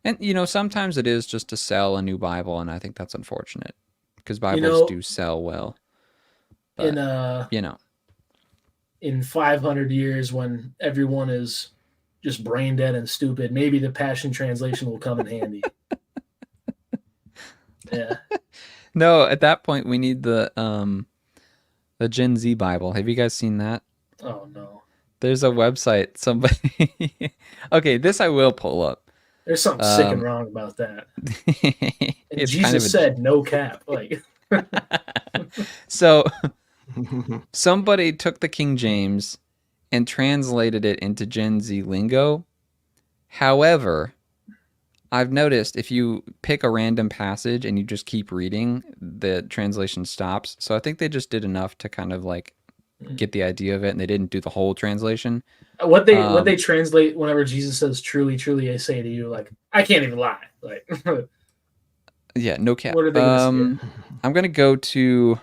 And sometimes it is just to sell a new Bible, and I think that's unfortunate because Bibles do sell well. But, in 500 years, when everyone is just brain dead and stupid, maybe the Passion Translation will come in handy. Yeah. No, at that point we need the Gen Z Bible. Have you guys seen that? Oh no. There's a website. Somebody. Okay, this I will pull up. There's something sick and wrong about that. And Jesus said, "No cap." Like. So, somebody took the King James and translated it into Gen Z lingo. However, I've noticed if you pick a random passage and you just keep reading, the translation stops. So I think they just did enough to kind of like get the idea of it, and they didn't do the whole translation. What they translate whenever Jesus says, "Truly, truly, I say to you," like, I can't even lie. Like, yeah, no cap. What are they gonna I'm gonna go to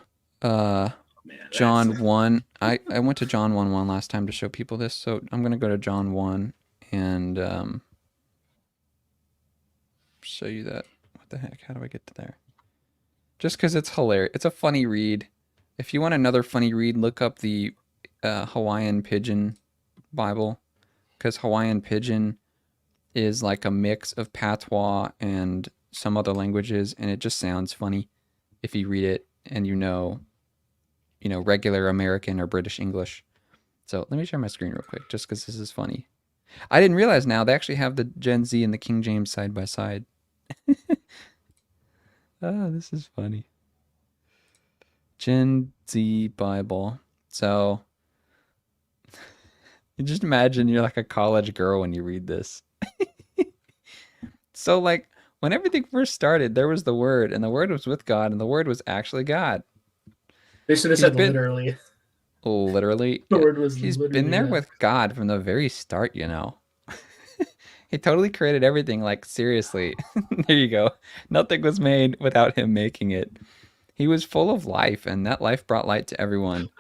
John 1. I went to John 1:1 last time to show people this, so I'm gonna go to John 1 and show you that. What the heck? How do I get to there? Just because it's hilarious. It's a funny read. If you want another funny read, look up the Hawaiian Pidgin Bible, because Hawaiian Pidgin is like a mix of patois and some other languages, and it just sounds funny if you read it and regular American or British English. So let me share my screen real quick, just because this is funny. I didn't realize now they actually have the Gen Z and the King James side by side. Oh, this is funny. Gen Z Bible. So you just imagine you're like a college girl when you read this. So like when everything first started, there was the Word, and the Word was with God, and the Word was actually God. They should have He's said been literally. literally, The yeah, word was he's literally been there God. with God from the very start, you know. He totally created everything, like seriously. There you go. Nothing was made without him making it. He was full of life, and that life brought light to everyone.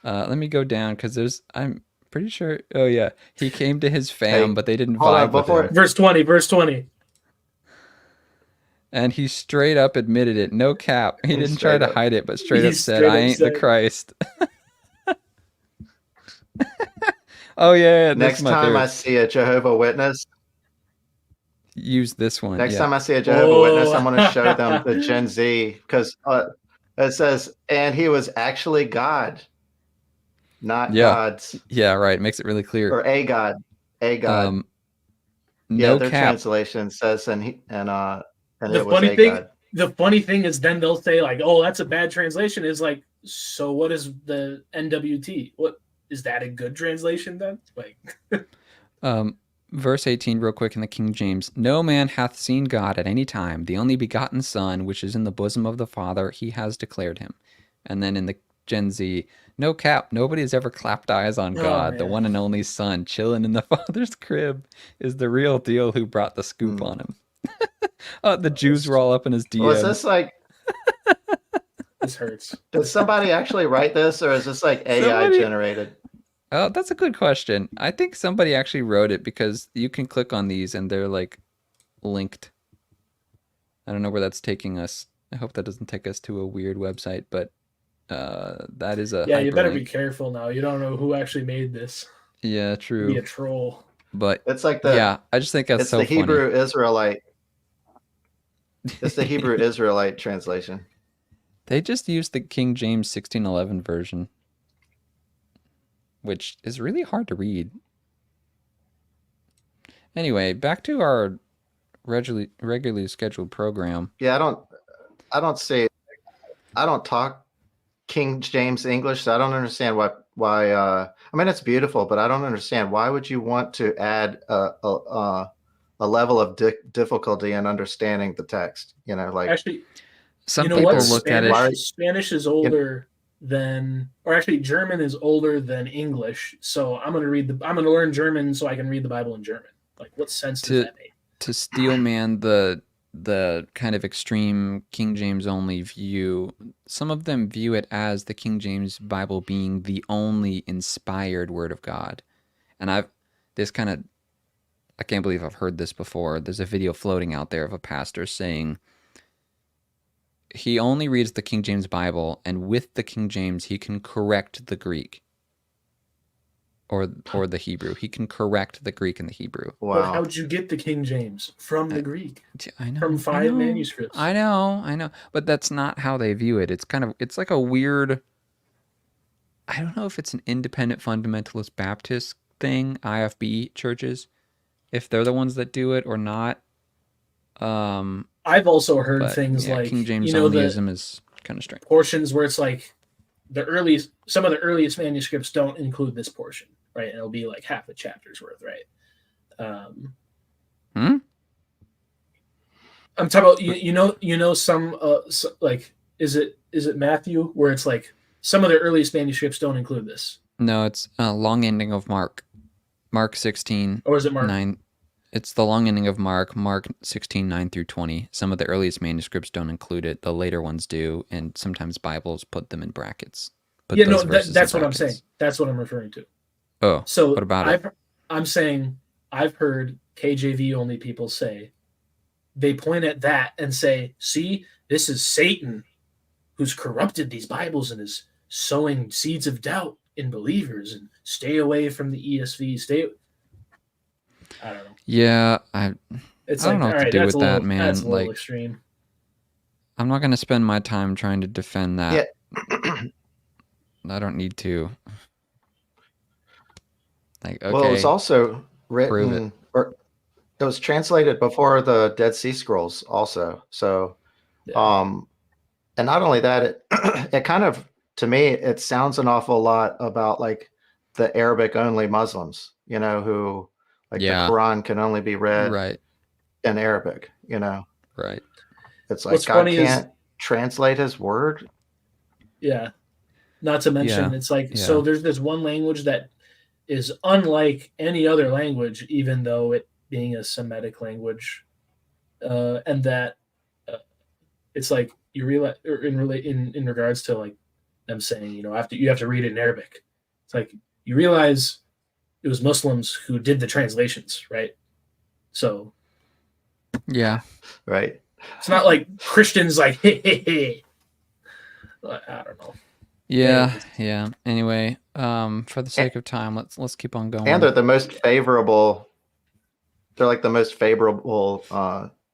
Let me go down because I'm pretty sure. Oh yeah, he came to his fam, Hey, but they didn't hold on vibe with him, before. Verse 20. Verse 20. and he straight up admitted it. No cap. He He didn't try straight to up. hide it, but straight He up said, straight "I up ain't the said, Christ." Oh yeah, this is Next my time I favorite. see a Jehovah Witness, Use this one. next Yeah. time I see a Jehovah Witness, I'm going to show them the oh. Gen Z because it says, and he was actually God, not Yeah. God's Yeah, right. Makes it really clear. or a God, a God. Yeah, No their cap. translation says, and The it was a God. funny thing is then they'll say like, oh, that's a bad translation. Is like, so what is the NWT? What is that a good translation then? Like Verse 18, real quick in the King James. No man hath seen God at any time. The only begotten Son, which is in the bosom of the Father, he has declared him. And then in the Gen Z, no cap. Nobody has ever clapped eyes on oh God. The man. one and only Son, chilling in the Father's crib, is the real deal who brought the scoop on him. The Jews were all up in his Was DMs. this like, This hurts. did somebody actually write this, or is this like AI Somebody. generated? Oh, that's a good question. I think somebody actually wrote it because you can click on these and they're like linked. I don't know where that's taking us. I hope that doesn't take us to a weird website, but that is a Yeah, you better be hyperlink. careful now. You don't know who actually made this. Yeah, Be a true. troll. But It's like yeah, I just think that's it's the so funny. Hebrew Israelite. It's the Hebrew Israelite translation. They just used the King James 1611 version, which is really hard to read. Anyway, back to our regularly scheduled program. Yeah, I don't talk King James English, so I don't understand why. I mean, it's beautiful, but I don't understand why would you want to add a level of difficulty in understanding the text? You know, like Actually, Some you know people what? look at Spanish it. Spanish is older than, or actually German is older than English. So I'm gonna learn German so I can read the Bible in German. Like, what sense does that make? To steel man the kind of extreme King James only view. Some of them view it as the King James Bible being the only inspired word of God. And I can't believe I've heard this before. There's a video floating out there of a pastor saying he only reads the King James Bible, and with the King James he can correct the Greek or the Hebrew. He can correct the Greek and the Hebrew. But wow. how'd you get the King James from the Greek? I know. From 5 manuscripts. I know. But that's not how they view it. It's like a weird, I don't know if it's an independent fundamentalist Baptist thing, IFB churches, if they're the ones that do it or not. I've also heard But things yeah, like, King James you know, onlyism is kind of strange. portions where it's like some of the earliest manuscripts don't include this portion, right? And it'll be like half a chapter's worth, right? I'm talking about some like is it Matthew where it's like some of the earliest manuscripts don't include this. No, it's long ending of Mark 16. Or is it Mark? 9. It's the long ending of Mark 16, 9 through 20. Some of the earliest manuscripts don't include it. The later ones do, and sometimes Bibles put them in brackets. Yeah, no, that's what I'm saying. That's what I'm referring to. Oh, so what about it? I'm saying I've heard KJV only people say, they point at that and say, see, this is Satan who's corrupted these Bibles and is sowing seeds of doubt in believers, and stay away from the ESV. I don't know. Yeah, I don't know what to do with that, man. That's a little extreme. I'm not going to spend my time trying to defend that. Yeah. I don't need to. Like, okay. Well, it was also written, or it was translated before the Dead Sea Scrolls also. So, Yeah. And not only that, it it kind of, to me, it sounds an awful lot about like the Arabic only Muslims, who like the Yeah. Quran can only be read Right. in Arabic. Right. It's like What's God funny is, can't translate his word. yeah, not to mention, Yeah. it's like, Yeah. so there's this one language that is unlike any other language, even though it being a Semitic language, and that uh, it's like you realize, or in regards to like them saying, after you have to read it in Arabic. It's like you realize it was Muslims who did the translations, right? So Yeah. Right. it's not like Christians like, hey, hey, hey. I don't know. Yeah. Anyways, Yeah. Anyway, for the sake of time, let's keep on And going. they're the most favorable. They're like the most favorable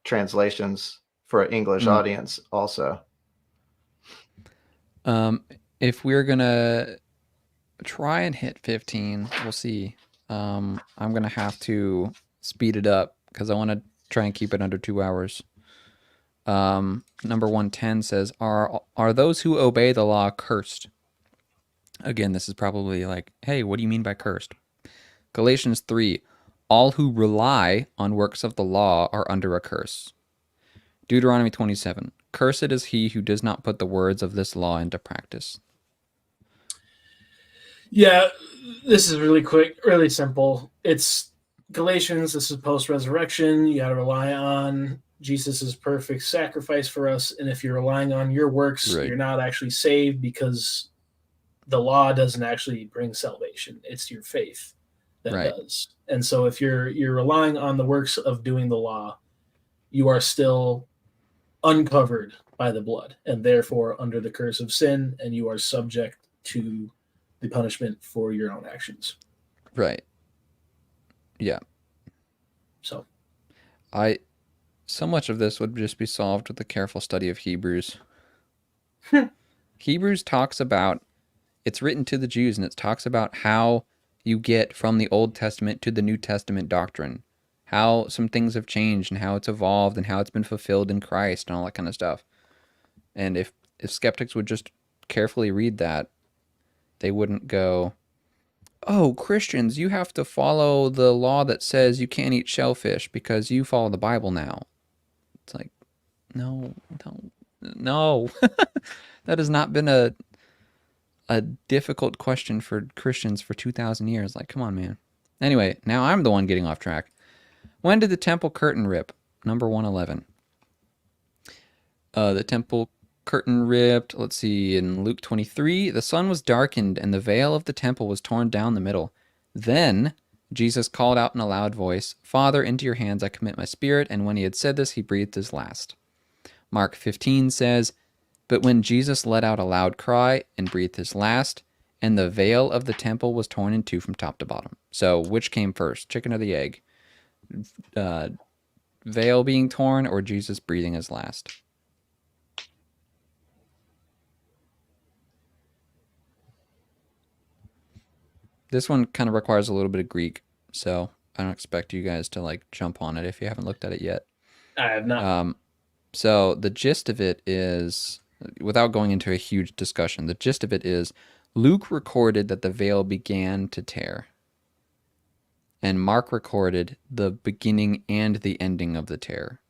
translations for an English Mm. audience also. If we're gonna try and hit 15, we'll see. I'm gonna have to speed it up because I want to try and keep it under 2 hours. Number 110 says, "Are those who obey the law cursed?" Again, this is probably like, hey, what do you mean by cursed? Galatians 3, "All who rely on works of the law are under a curse." Deuteronomy 27, "Cursed is he who does not put the words of this law into practice." yeah, this is really quick, really simple. It's Galatians. This is post resurrection. You got to rely on Jesus' perfect sacrifice for us. And if you're relying on your works, Right. you're not actually saved, because the law doesn't actually bring salvation. It's your faith that Right. does. And so if you're relying on the works of doing the law, you are still uncovered by the blood and therefore under the curse of sin, and you are subject to the punishment for your own actions. Right. Yeah. So So much of this would just be solved with a careful study of Hebrews. Hebrews talks about, it's written to the Jews, and it talks about how you get from the Old Testament to the New Testament doctrine, how some things have changed and how it's evolved and how it's been fulfilled in Christ and all that kind of stuff. And if skeptics would just carefully read that, they wouldn't go, "Oh, Christians, you have to follow the law that says you can't eat shellfish because you follow the Bible now." It's like, no. That has not been a difficult question for Christians for 2,000 years. Like, come on, man. Anyway, now I'm the one getting off track. When did the temple curtain rip? Number 111. The temple curtain ripped, let's see, in Luke 23, "The sun was darkened and the veil of the temple was torn down the middle. Then Jesus called out in a loud voice, 'Father, into your hands I commit my spirit.' And when he had said this, he breathed his last." Mark 15 says, "But when Jesus let out a loud cry and breathed his last, and the veil of the temple was torn in two from top to bottom." So which came first, chicken or the egg? Veil being torn or Jesus breathing his last? This one kind of requires a little bit of Greek, so I don't expect you guys to like jump on it if you haven't looked at it yet. I have not. So the gist of it is, without going into a huge discussion, the gist of it is Luke recorded that the veil began to tear, and Mark recorded the beginning and the ending of the tear.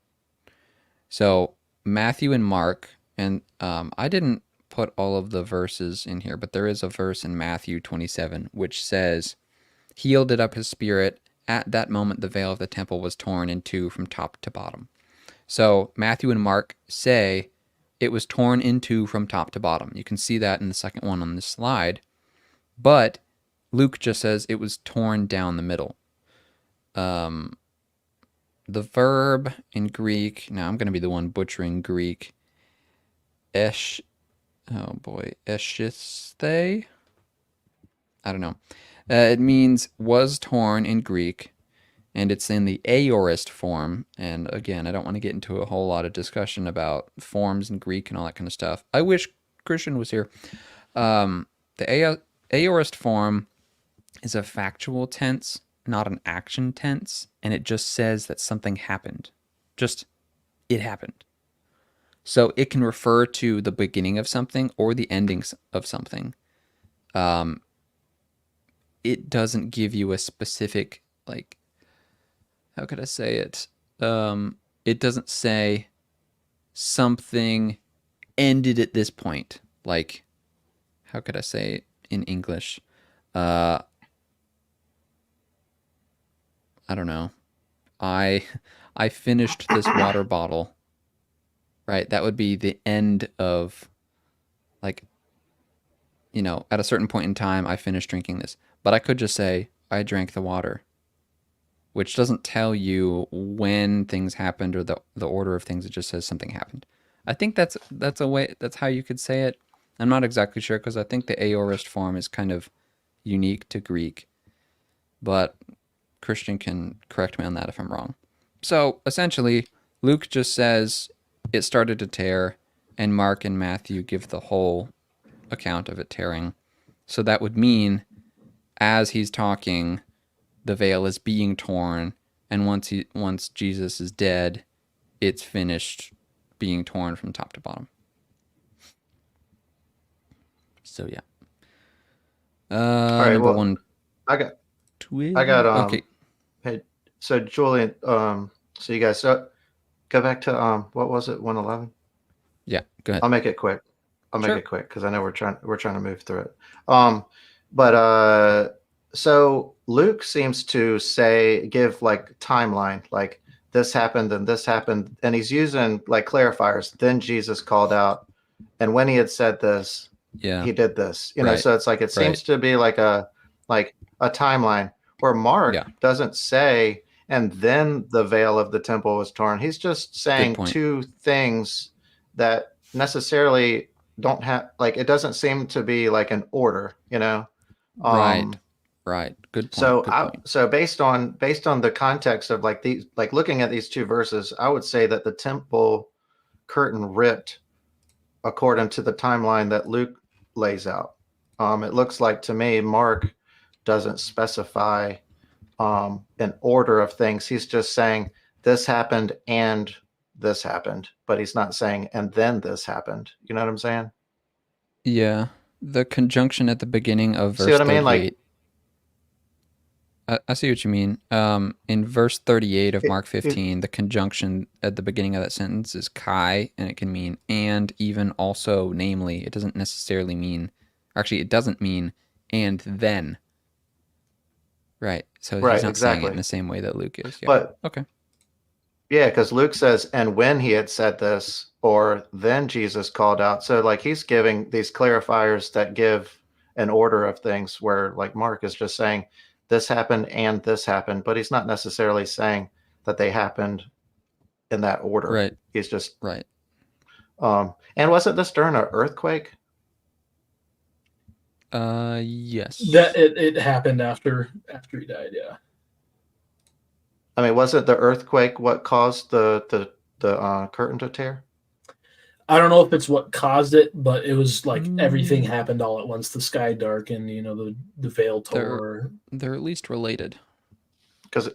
So Matthew and Mark, and I didn't put all of the verses in here, but there is a verse in Matthew 27 which says, "He yielded up his spirit. At that moment, the veil of the temple was torn in two from top to bottom." So Matthew and Mark say it was torn in two from top to bottom. You can see that in the second one on this slide. But Luke just says it was torn down the middle. The verb in Greek, now I'm going to be the one butchering Greek, eshisthe? I don't know. It means was torn in Greek, and it's in the aorist form. And again, I don't want to get into a whole lot of discussion about forms in Greek and all that kind of stuff. I wish Christian was here. The aorist form is a factual tense, not an action tense, and it just says that something happened. Just, it happened. So it can refer to the beginning of something or the ending of something. It doesn't give you a specific, like, how could I say it? It doesn't say something ended at this point. Like, how could I say it in English? I don't know. I finished this water bottle. Right? That would be the end of, like, at a certain point in time, I finished drinking this. But I could just say, I drank the water, which doesn't tell you when things happened or the order of things. It just says something happened. I think that's how you could say it. I'm not exactly sure because I think the aorist form is kind of unique to Greek, but Christian can correct me on that if I'm wrong. So essentially, Luke just says it started to tear, and Mark and Matthew give the whole account of it tearing. So that would mean, as he's talking, the veil is being torn, and once Jesus is dead, it's finished being torn from top to bottom. So yeah. All right. Number Well, one. I got. Okay. Hey, so Julian. So you guys go back to what was it? 111. Yeah. Go ahead. I'll make it quick. Sure. Because I know we're trying to move through it. So Luke seems to give like timeline, like this happened and this happened, and he's using like clarifiers. Then Jesus called out, and when he had said this, he did this. Right. So it's like it seems to be like a timeline where Mark doesn't say, and then the veil of the temple was torn. He's just saying two things that necessarily don't have, like, it doesn't seem to be like an order, Right. Good point. So based on the context of like these, like looking at these two verses, I would say that the temple curtain ripped according to the timeline that Luke lays out. It looks like to me Mark doesn't specify an order of things. He's just saying this happened and this happened, but he's not saying and then this happened. You know what I'm saying? Yeah. The conjunction at the beginning of verse 38. See what I mean? Like, I see what you mean. In verse 38 of Mark 15, the conjunction at the beginning of that sentence is kai, and it can mean and, even, also, namely. It doesn't necessarily mean, actually, it doesn't mean and then. Right. So he's not saying it in the same way that Luke is. Yeah. But okay. Yeah, because Luke says, and when he had said this, or then Jesus called out. So like he's giving these clarifiers that give an order of things, where like Mark is just saying this happened and this happened, but he's not necessarily saying that they happened in that order. Right. He's just right. And wasn't this during an earthquake? Yes. That it happened after he died. Yeah. I mean, wasn't the earthquake what caused the curtain to tear? I don't know if it's what caused it, but it was like everything happened all at once. The sky darkened, the veil tore. They're at least related. Because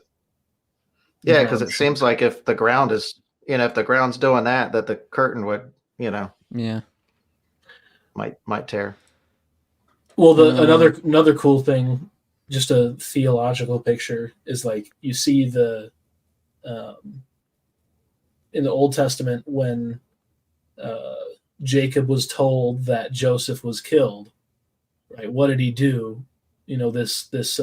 it seems like if the ground is, if the ground's doing that the curtain would, might tear. Well, another cool thing, just a theological picture, is like you see the in the Old Testament when Jacob was told that Joseph was killed, right? What did he do? This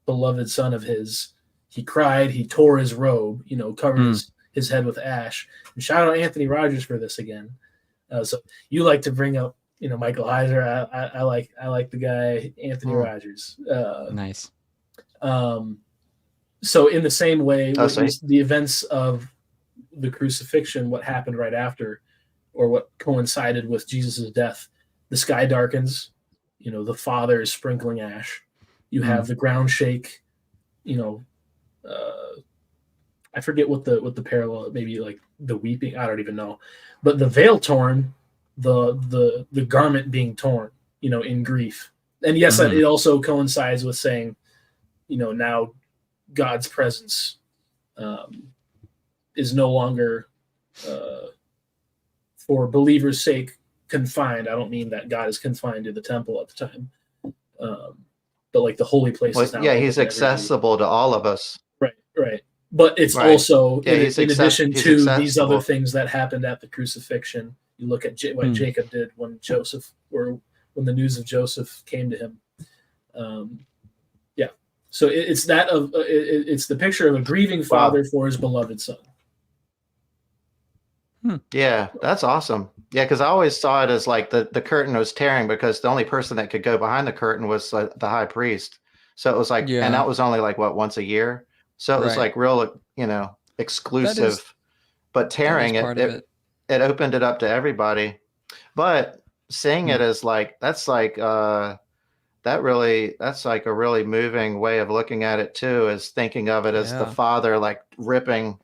beloved son of his, he cried, he tore his robe, covered his head with ash. And shout out Anthony Rogers for this again. So you like to bring up, Michael Heiser. I like the guy Anthony Rogers. Nice. So in the same way, the events of the crucifixion, what happened right after, or what coincided with Jesus' death, the sky darkens. The Father is sprinkling ash. You have the ground shake. I forget what the parallel, maybe like the weeping. I don't even know, but the veil torn, the garment being torn, in grief. And yes, it also coincides with saying, now God's presence is no longer for believers' sake, confined. I don't mean that God is confined to the temple at the time, but like the holy place Well, is now yeah, open he's to everybody. accessible to all of us. Right, right. But it's Right. also Yeah, he's in addition he's to these other accessible. things that happened at the crucifixion. You look at what Jacob did when Joseph, or when the news of Joseph came to him. Yeah. So it's that of it's the picture of a grieving father for his beloved son. Yeah, that's awesome. Yeah, because I always saw it as like the curtain was tearing because the only person that could go behind the curtain was the high priest. So it was like, and that was only like what, once a year. So it was like real, exclusive. But tearing it opened it up to everybody. But seeing it as like that's like that's like a really moving way of looking at it too, is thinking of it as the father like ripping,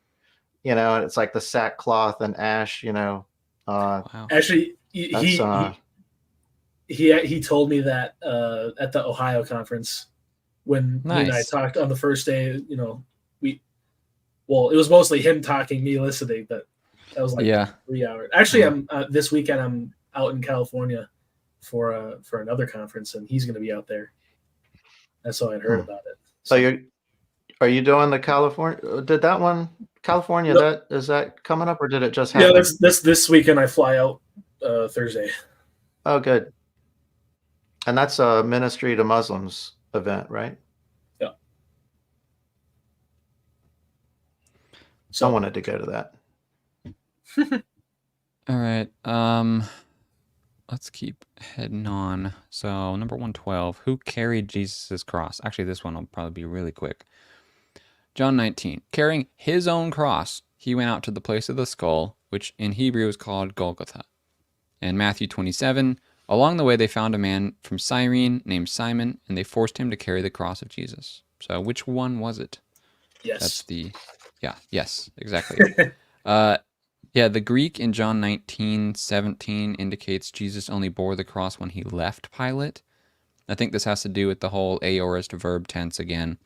it's like the sackcloth and ash, Wow. Actually, he told me that at the Ohio conference when he and I talked on the first day. It was mostly him talking, me listening, but that was like 3 hours. Actually, I'm this weekend I'm out in California for another conference, and he's going to be out there. That's how I'd heard about it. So are you doing the California? Did that one California? Nope. Is that coming up, or did it just happen? Yeah, this weekend. I fly out Thursday. Oh, good. And that's a Ministry to Muslims event, right? Yeah. So I wanted to go to that. All right. Let's keep heading on. So number 112, who carried Jesus' cross? Actually, this one will probably be really quick. John 19, carrying his own cross, he went out to the place of the skull, which in Hebrew is called Golgotha. And Matthew 27, along the way they found a man from Cyrene named Simon, and they forced him to carry the cross of Jesus. So which one was it? Yes. Yes, exactly. The Greek in John 19:17 indicates Jesus only bore the cross when he left Pilate. I think this has to do with the whole aorist verb tense again.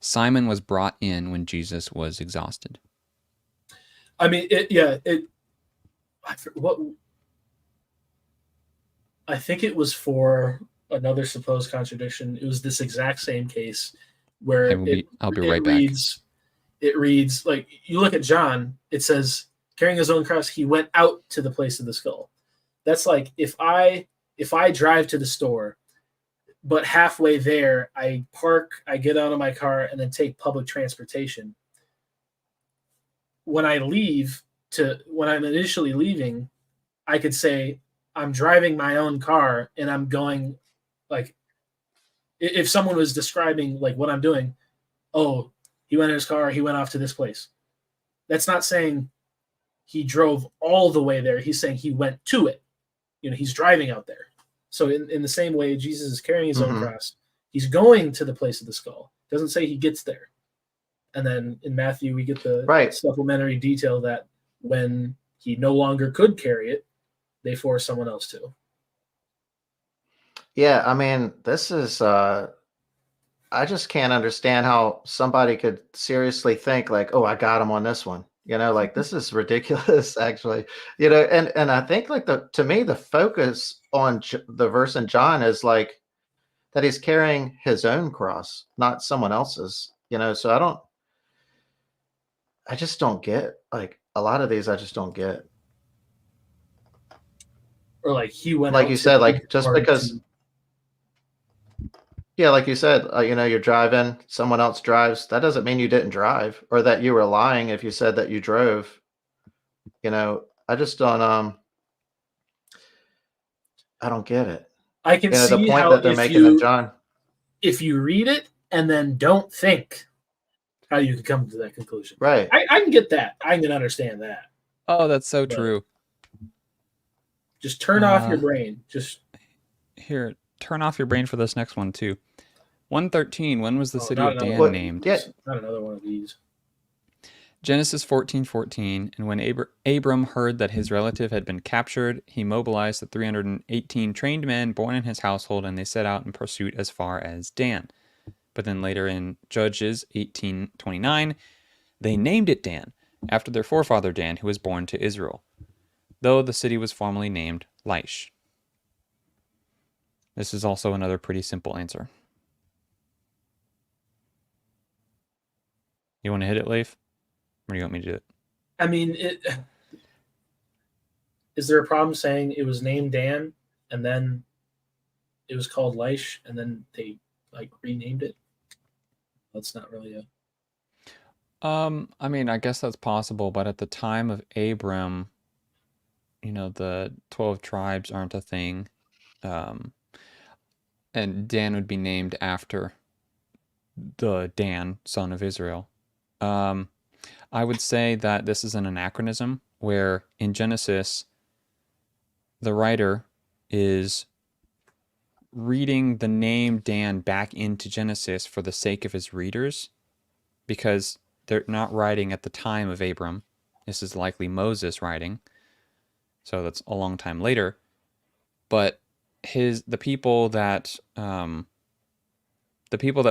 Simon was brought in when Jesus was exhausted. I mean, I think it was for another supposed contradiction. It was this exact same case where I'll be right back. It reads like, you look at John, it says, carrying his own cross, he went out to the place of the skull. That's like if I drive to the store, but halfway there I park, I get out of my car, and then take public transportation. When I'm initially leaving, I could say I'm driving my own car and I'm going, like, if someone was describing like what I'm doing, oh, he went in his car, he went off to this place. That's not saying he drove all the way there. He's saying he went to it. He's driving out there. So in the same way, Jesus is carrying his own cross. He's going to the place of the skull. It doesn't say he gets there. And then in Matthew, we get the supplementary detail that when he no longer could carry it, they forced someone else to. Yeah, I mean, this is I just can't understand how somebody could seriously think like, oh, I got him on this one. Like this is ridiculous, actually. And I think like to me, the focus on the verse in John is like that he's carrying his own cross, not someone else's. So I just don't get like a lot of these. I just don't get. Or like he went, like you said, like just because. Yeah, like you said, you're driving, someone else drives. That doesn't mean you didn't drive, or that you were lying if you said that you drove. I just don't. I don't get it. I can see the point how that they're making in John. If you read it and then don't think, how you can come to that conclusion. Right. I can get that. I can understand that. Oh, that's so true. Just turn off your brain. Just here. Turn off your brain for this next one too. 113. When was the city of Dan named? Yeah. Not another one of these. Genesis 14:14. And when Abram heard that his relative had been captured, he mobilized the 318 trained men born in his household, and they set out in pursuit as far as Dan. But then later in Judges 18:29, they named it Dan after their forefather Dan, who was born to Israel. though the city was formerly named Laish. This is also another pretty simple answer. You want to hit it, Leif? Or do you want me to do it? I mean, is there a problem saying it was named Dan and then it was called Laish and then they like renamed it? That's not really a. I mean, I guess that's possible, but at the time of Abram, the 12 tribes aren't a thing. And Dan would be named after the Dan, son of Israel. I would say that this is an anachronism where in Genesis, the writer is reading the name Dan back into Genesis for the sake of his readers, because they're not writing at the time of Abram. This is likely Moses writing, so that's a long time later. But the people that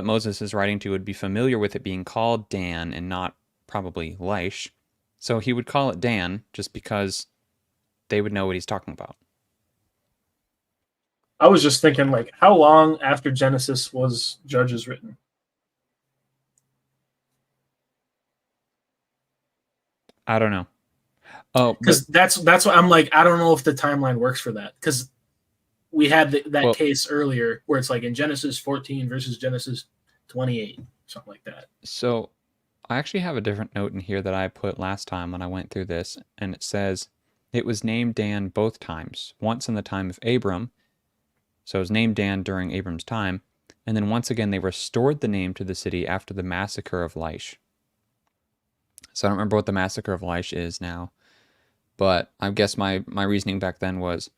Moses is writing to would be familiar with it being called Dan and not probably Laish, so he would call it Dan just because they would know what he's talking about. I was just thinking, like, how long after Genesis was Judges written? I don't know. Oh, because that's what I'm like. I don't know if the timeline works for that, because we had that case earlier where it's like in Genesis 14 versus Genesis 28, something like that. So I actually have a different note in here that I put last time when I went through this, and it says it was named Dan both times. Once in the time of Abram, so it was named Dan during Abram's time, and then once again they restored the name to the city after the massacre of Laish. So I don't remember what the massacre of Laish is now, but I guess my reasoning back then was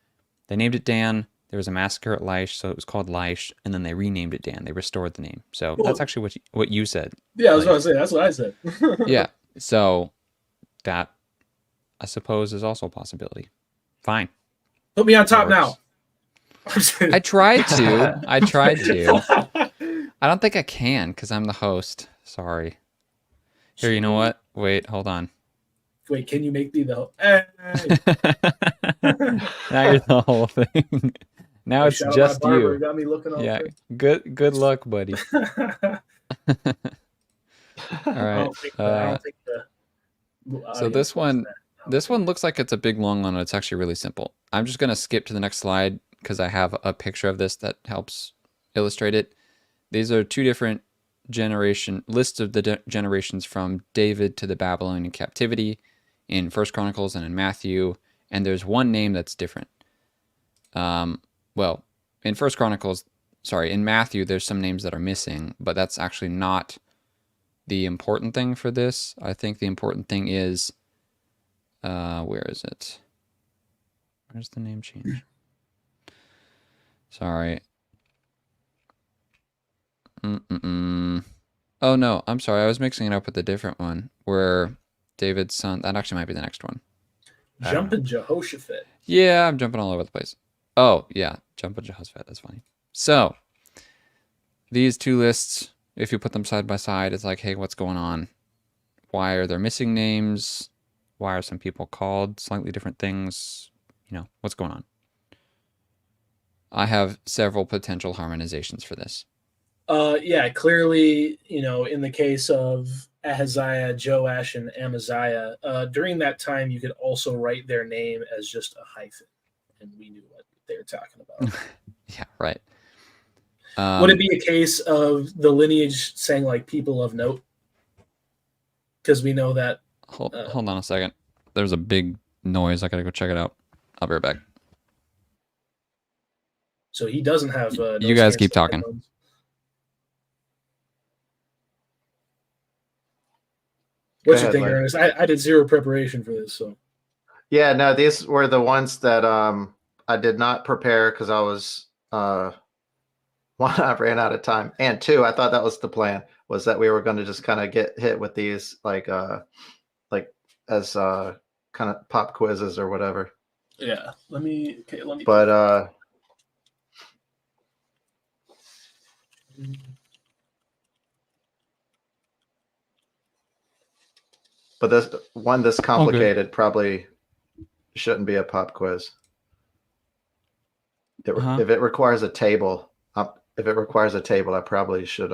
they named it Dan. There was a massacre at Laish, so it was called Laish, and then they renamed it Dan. They restored the name. So that's actually what you said. Yeah, I was going to say, that's what I said. Yeah, so that, I suppose, is also a possibility. Fine. Put me on top now. I tried to. I don't think I can because I'm the host. Sorry. Here, you know what? Wait, hold on. Wait, can you make me the host? Hey. Now you're the whole thing. Now it's just you. Got me looking all Good luck, buddy. All right. I don't think so this one looks like it's a big long one. It's actually really simple. I'm just gonna skip to the next slide because I have a picture of this that helps illustrate it. These are two different lists of the generations from David to the Babylonian captivity in First Chronicles and in Matthew, and there's one name that's different. Well, in in Matthew, there's some names that are missing, but that's actually not the important thing for this. I think the important thing is, where is it? Where's the name change? Sorry. Oh no, I'm sorry. I was mixing it up with a different one where David's son. That actually might be the next one. Jumping Jehoshaphat. Yeah, I'm jumping all over the place. Oh yeah, jumping Jehoshaphat. That's funny. So these two lists, if you put them side by side, it's like, hey, what's going on? Why are there missing names? Why are some people called slightly different things? What's going on? I have several potential harmonizations for this. Yeah, clearly, in the case of Ahaziah, Joash, and Amaziah, during that time, you could also write their name as just a hyphen, and we knew what they were talking about. Yeah, right. Would it be a case of the lineage saying, like, people of note? Because we know that... Hold on a second. There's a big noise. I gotta go check it out. I'll be right back. So he doesn't have... you guys keep talking. Headphones. What you think, Ernest? I did zero preparation for this, so. Yeah, no, these were the ones that I did not prepare because I was one, I ran out of time, and two, I thought that was the plan, was that we were going to just kind of get hit with these like as kind of pop quizzes or whatever. Yeah, let me. But this complicated probably shouldn't be a pop quiz. Huh? If it requires a table, I probably should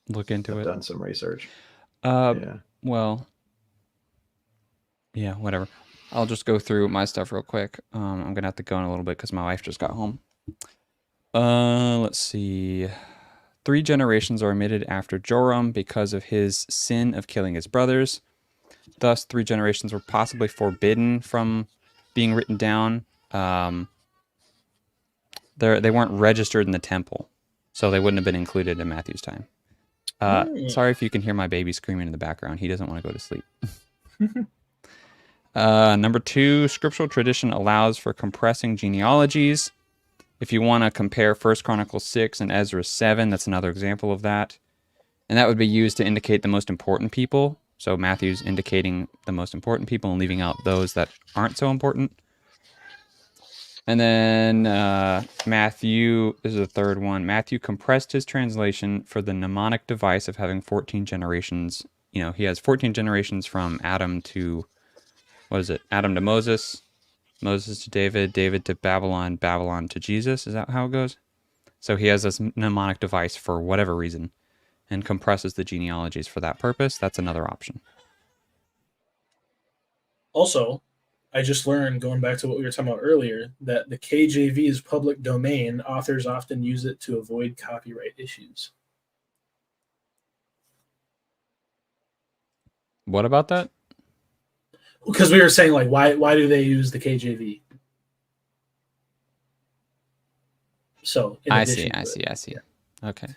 Look into have it. done some research. Yeah. Well, yeah, whatever. I'll just go through my stuff real quick. I'm gonna have to go in a little bit because my wife just got home. Let's see. 3 generations are omitted after Joram because of his sin of killing his brothers. Thus, 3 generations were possibly forbidden from being written down. They weren't registered in the temple, so they wouldn't have been included in Matthew's time. Sorry if you can hear my baby screaming in the background. He doesn't want to go to sleep. Number 2, scriptural tradition allows for compressing genealogies. If you want to compare 1 Chronicles 6 and Ezra 7, that's another example of that. And that would be used to indicate the most important people. So Matthew's indicating the most important people and leaving out those that aren't so important. And then Matthew, this is the third one. Matthew compressed his translation for the mnemonic device of having 14 generations. You know, he has 14 generations from Adam to, what is it? Adam to Moses, Moses to David, David to Babylon, Babylon to Jesus. Is that how it goes? So he has this mnemonic device for whatever reason and compresses the genealogies for that purpose. That's another option. Also, I just learned, going back to what we were talking about earlier, that the KJV is public domain. Authors often use it to avoid copyright issues. What about that? Because we were saying, like, why do they use the KJV? So I see. Yeah. Okay.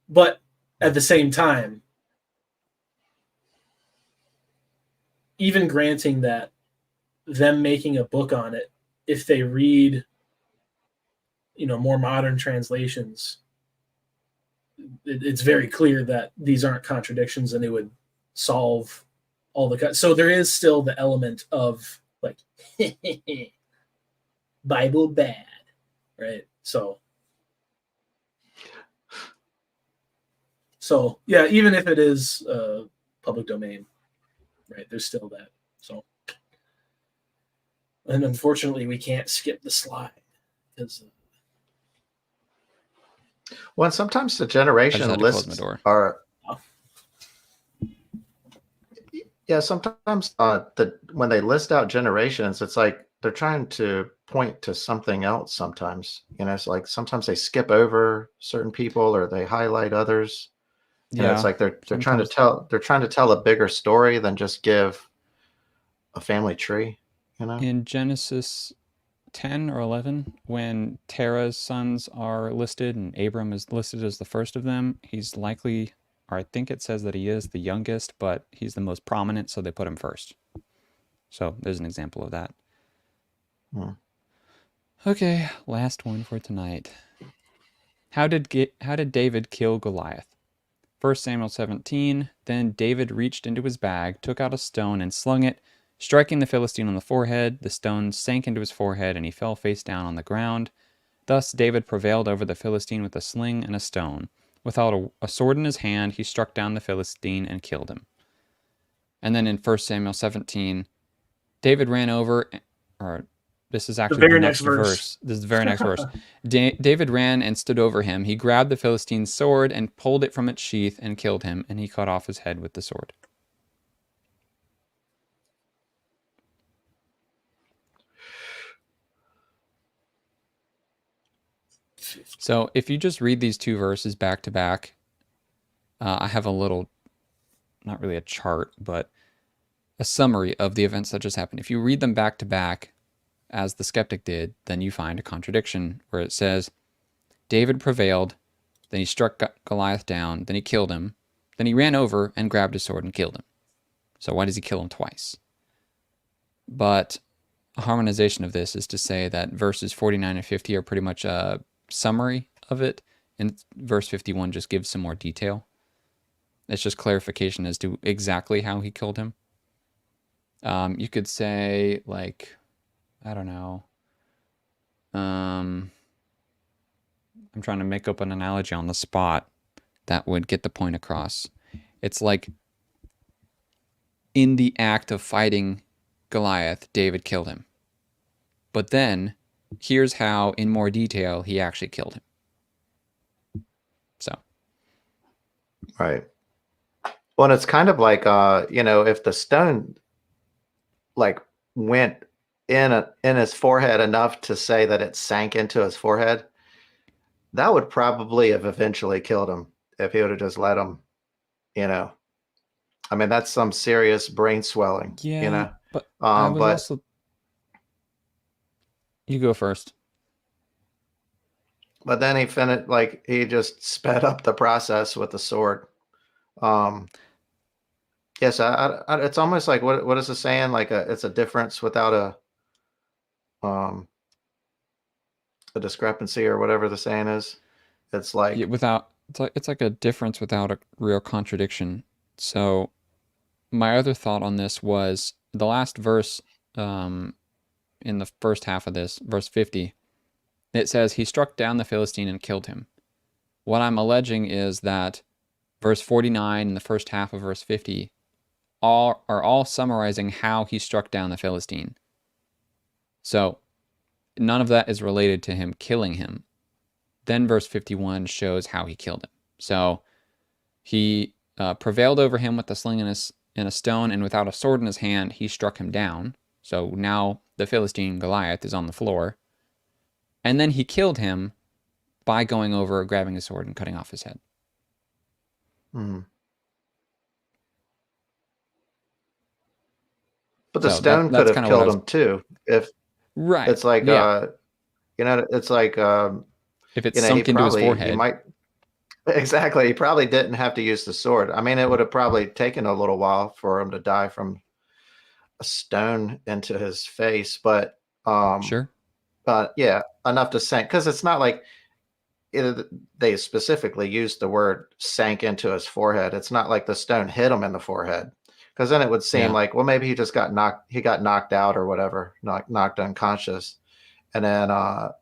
But at the same time, even granting that, them making a book on it, if they read, more modern translations, it's very clear that these aren't contradictions, and they would solve all the. So there is still the element of like Bible bad, right? So yeah, even if it is public domain, right? There's still that. So, and unfortunately, we can't skip the slide because. Well, sometimes the I just generation had to close my lists door. are. Yeah, sometimes when they list out generations, it's like they're trying to point to something else. Sometimes, it's like sometimes they skip over certain people or they highlight others. It's like they're trying to tell a bigger story than just give a family tree. In Genesis 10 or 11, when Terah's sons are listed and Abram is listed as the first of them, he's likely, or I think it says that he is the youngest, but he's the most prominent, so they put him first. So there's an example of that. Okay, last one for tonight. How did David kill Goliath? 1 Samuel 17, then David reached into his bag, took out a stone and slung it, striking the Philistine on the forehead. The stone sank into his forehead and he fell face down on the ground. Thus David prevailed over the Philistine with a sling and a stone. Without a sword in his hand, he struck down the Philistine and killed him. And then in 1 Samuel 17, David ran over, or this is actually the next verse. This is the very next verse. David ran and stood over him. He grabbed the Philistine's sword and pulled it from its sheath and killed him, and he cut off his head with the sword. So if you just read these 2 verses back to back, I have a little, not really a chart, but a summary of the events that just happened. If you read them back to back, as the skeptic did, then you find a contradiction where it says, David prevailed, then he struck Goliath down, then he killed him, then he ran over and grabbed his sword and killed him. So why does he kill him twice? But a harmonization of this is to say that verses 49 and 50 are pretty much a summary of it, and verse 51 just gives some more detail. It's just clarification as to exactly how he killed him. You could say, like, I don't know. I'm trying to make up an analogy on the spot that would get the point across. It's like in the act of fighting Goliath, David killed him. But then here's how, in more detail, he actually killed him. So. Right. Well, it's kind of like, if the stone like went in his forehead enough to say that it sank into his forehead, that would probably have eventually killed him if he would have just let him, I mean, that's some serious brain swelling, Yeah, but I was but also... You go first. but then he just sped up the process with the sword. Yes, it's almost like what is the saying? Like it's a difference without a discrepancy or whatever the saying is. It's like It's like a difference without a real contradiction. So my other thought on this was the last verse in the first half of this, verse 50. It says he struck down the Philistine and killed him. What I'm alleging is that verse 49 and the first half of verse 50 are all summarizing how he struck down the Philistine. So none of that is related to him killing him. Then verse 51 shows how he killed him. So he prevailed over him with a sling and a stone, and without a sword in his hand, he struck him down. So now the Philistine Goliath is on the floor. And then he killed him by going over, grabbing his sword, and cutting off his head. But the stone could have killed him too. If right, it's like it's like if it's sunk into his forehead, he might exactly. He probably didn't have to use the sword. I mean, it would have probably taken a little while for him to die from a stone into his face, but sure. But yeah, enough to sink, because it's not like they specifically used the word sank into his forehead. It's not like the stone hit him in the forehead, because then it would seem like, well, maybe he just got knocked out or whatever, knocked unconscious, and then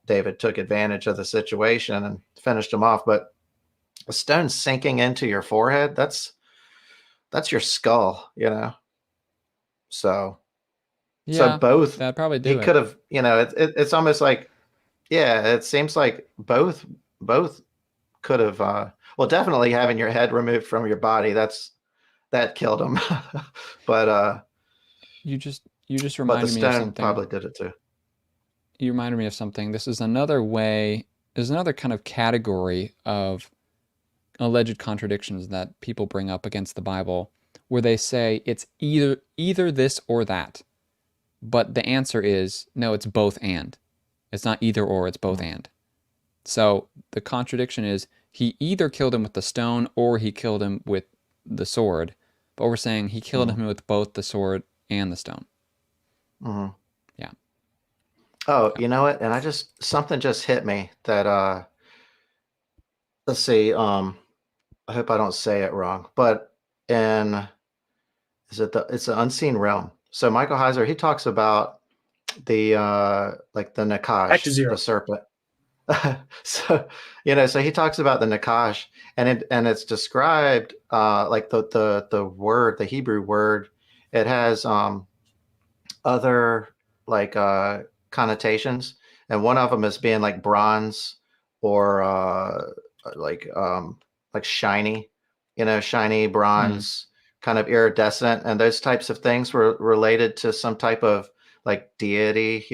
David took advantage of the situation and finished him off. But a stone sinking into your forehead, that's your skull, So yeah, both that'd probably do he it. could have, it's almost like, it seems like both could have definitely having your head removed from your body, that killed him. But you just reminded me of something. Probably did it too. You reminded me of something. This is another way, there's another kind of category of alleged contradictions that people bring up against the Bible, where they say it's either this or that. But the answer is no, it's both and. It's not either or, it's both and. So the contradiction is he either killed him with the stone or he killed him with the sword. But we're saying he killed him with both the sword and the stone. Yeah. Oh, you know what? And something just hit me that let's see, I hope I don't say it wrong, but it's the unseen realm. So Michael Heiser, he talks about the the Nakash, the serpent. So so he talks about the Nakash, and it's described like the word, the Hebrew word, it has other connotations, and one of them is being like bronze or like shiny, shiny bronze, kind of iridescent, and those types of things were related to some type of like deity,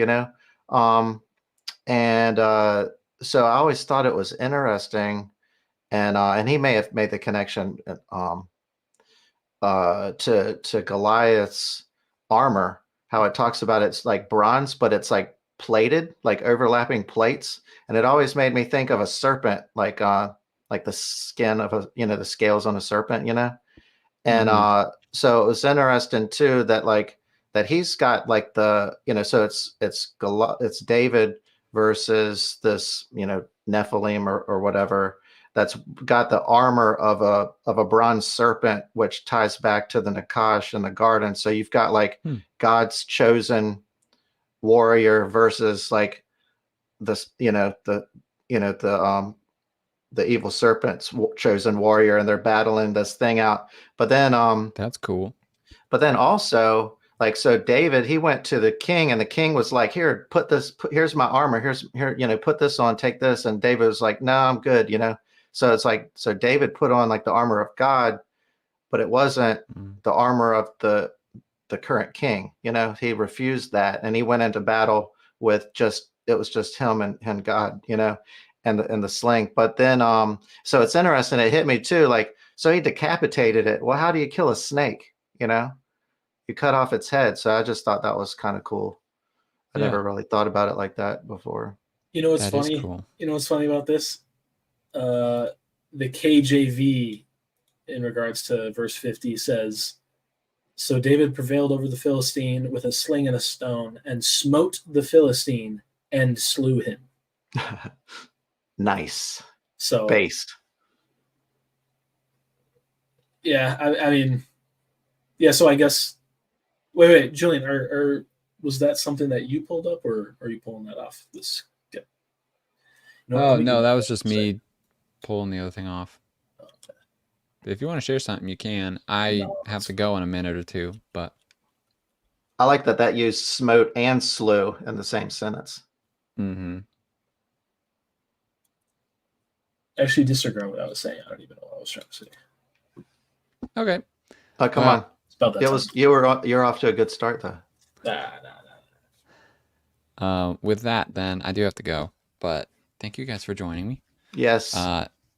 and so I always thought it was interesting, and he may have made the connection to Goliath's armor, how it talks about it's like bronze, but it's like plated, like overlapping plates, and it always made me think of a serpent, like the skin of the scales on a serpent, and so it was interesting too that he's got like so it's David versus this Nephilim or whatever that's got the armor of a bronze serpent, which ties back to the Nakash in the garden. So you've got like God's chosen warrior versus like this the evil serpent's chosen warrior, and they're battling this thing out. But then that's cool. But then also Like, so David, he went to the king, and the king was like, "Here, put this. Here's my armor. Here. Put this on. Take this." And David was like, "No, I'm good." So it's like, so David put on like the armor of God, but it wasn't the armor of the current king. He refused that, and he went into battle with it was just him and God. And the sling. But then, so it's interesting. It hit me too. Like, so he decapitated it. Well, how do you kill a snake? You cut off its head. So I just thought that was kind of cool. I Yeah. never really thought about it like that before. You know what's That is funny? cool. You know what's funny about this? The KJV in regards to verse 50 says, "So David prevailed over the Philistine with a sling and a stone, and smote the Philistine and slew him." Nice. So Based. yeah, I mean, yeah. So I guess wait, Julian, was that something that you pulled up, or are you pulling that off this? Yeah. Oh no, that was just me pulling the other thing off. If you want to share something, you can. I have to go in a minute or two, but I like that used smote and slew in the same sentence. Actually, disregard what I was saying. I don't even know what I was trying to say. Okay. Oh, come on. It's about that time. You're off to a good start though. Nah. With that, then I do have to go. But thank you guys for joining me. Yes.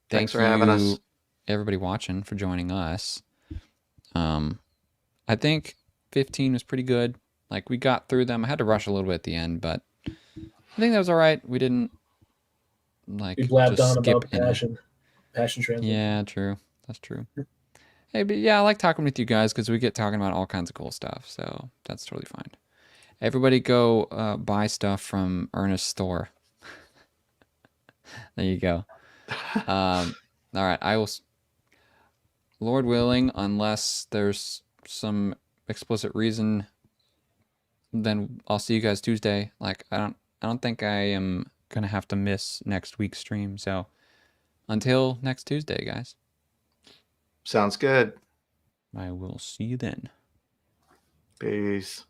Thanks for having us. Everybody watching, for joining us. I think 15 was pretty good. Like, we got through them. I had to rush a little bit at the end, but I think that was all right. We didn't like We blabbed just on skip about passion translation. Yeah, true. That's true. Hey, but yeah, I like talking with you guys because we get talking about all kinds of cool stuff. So that's totally fine. Everybody go buy stuff from Ernest's store. There you go. All right. I will, Lord willing, unless there's some explicit reason, then I'll see you guys Tuesday. Like, I don't think I am gonna have to miss next week's stream. So until next Tuesday, guys. Sounds good. I will see you then. Peace.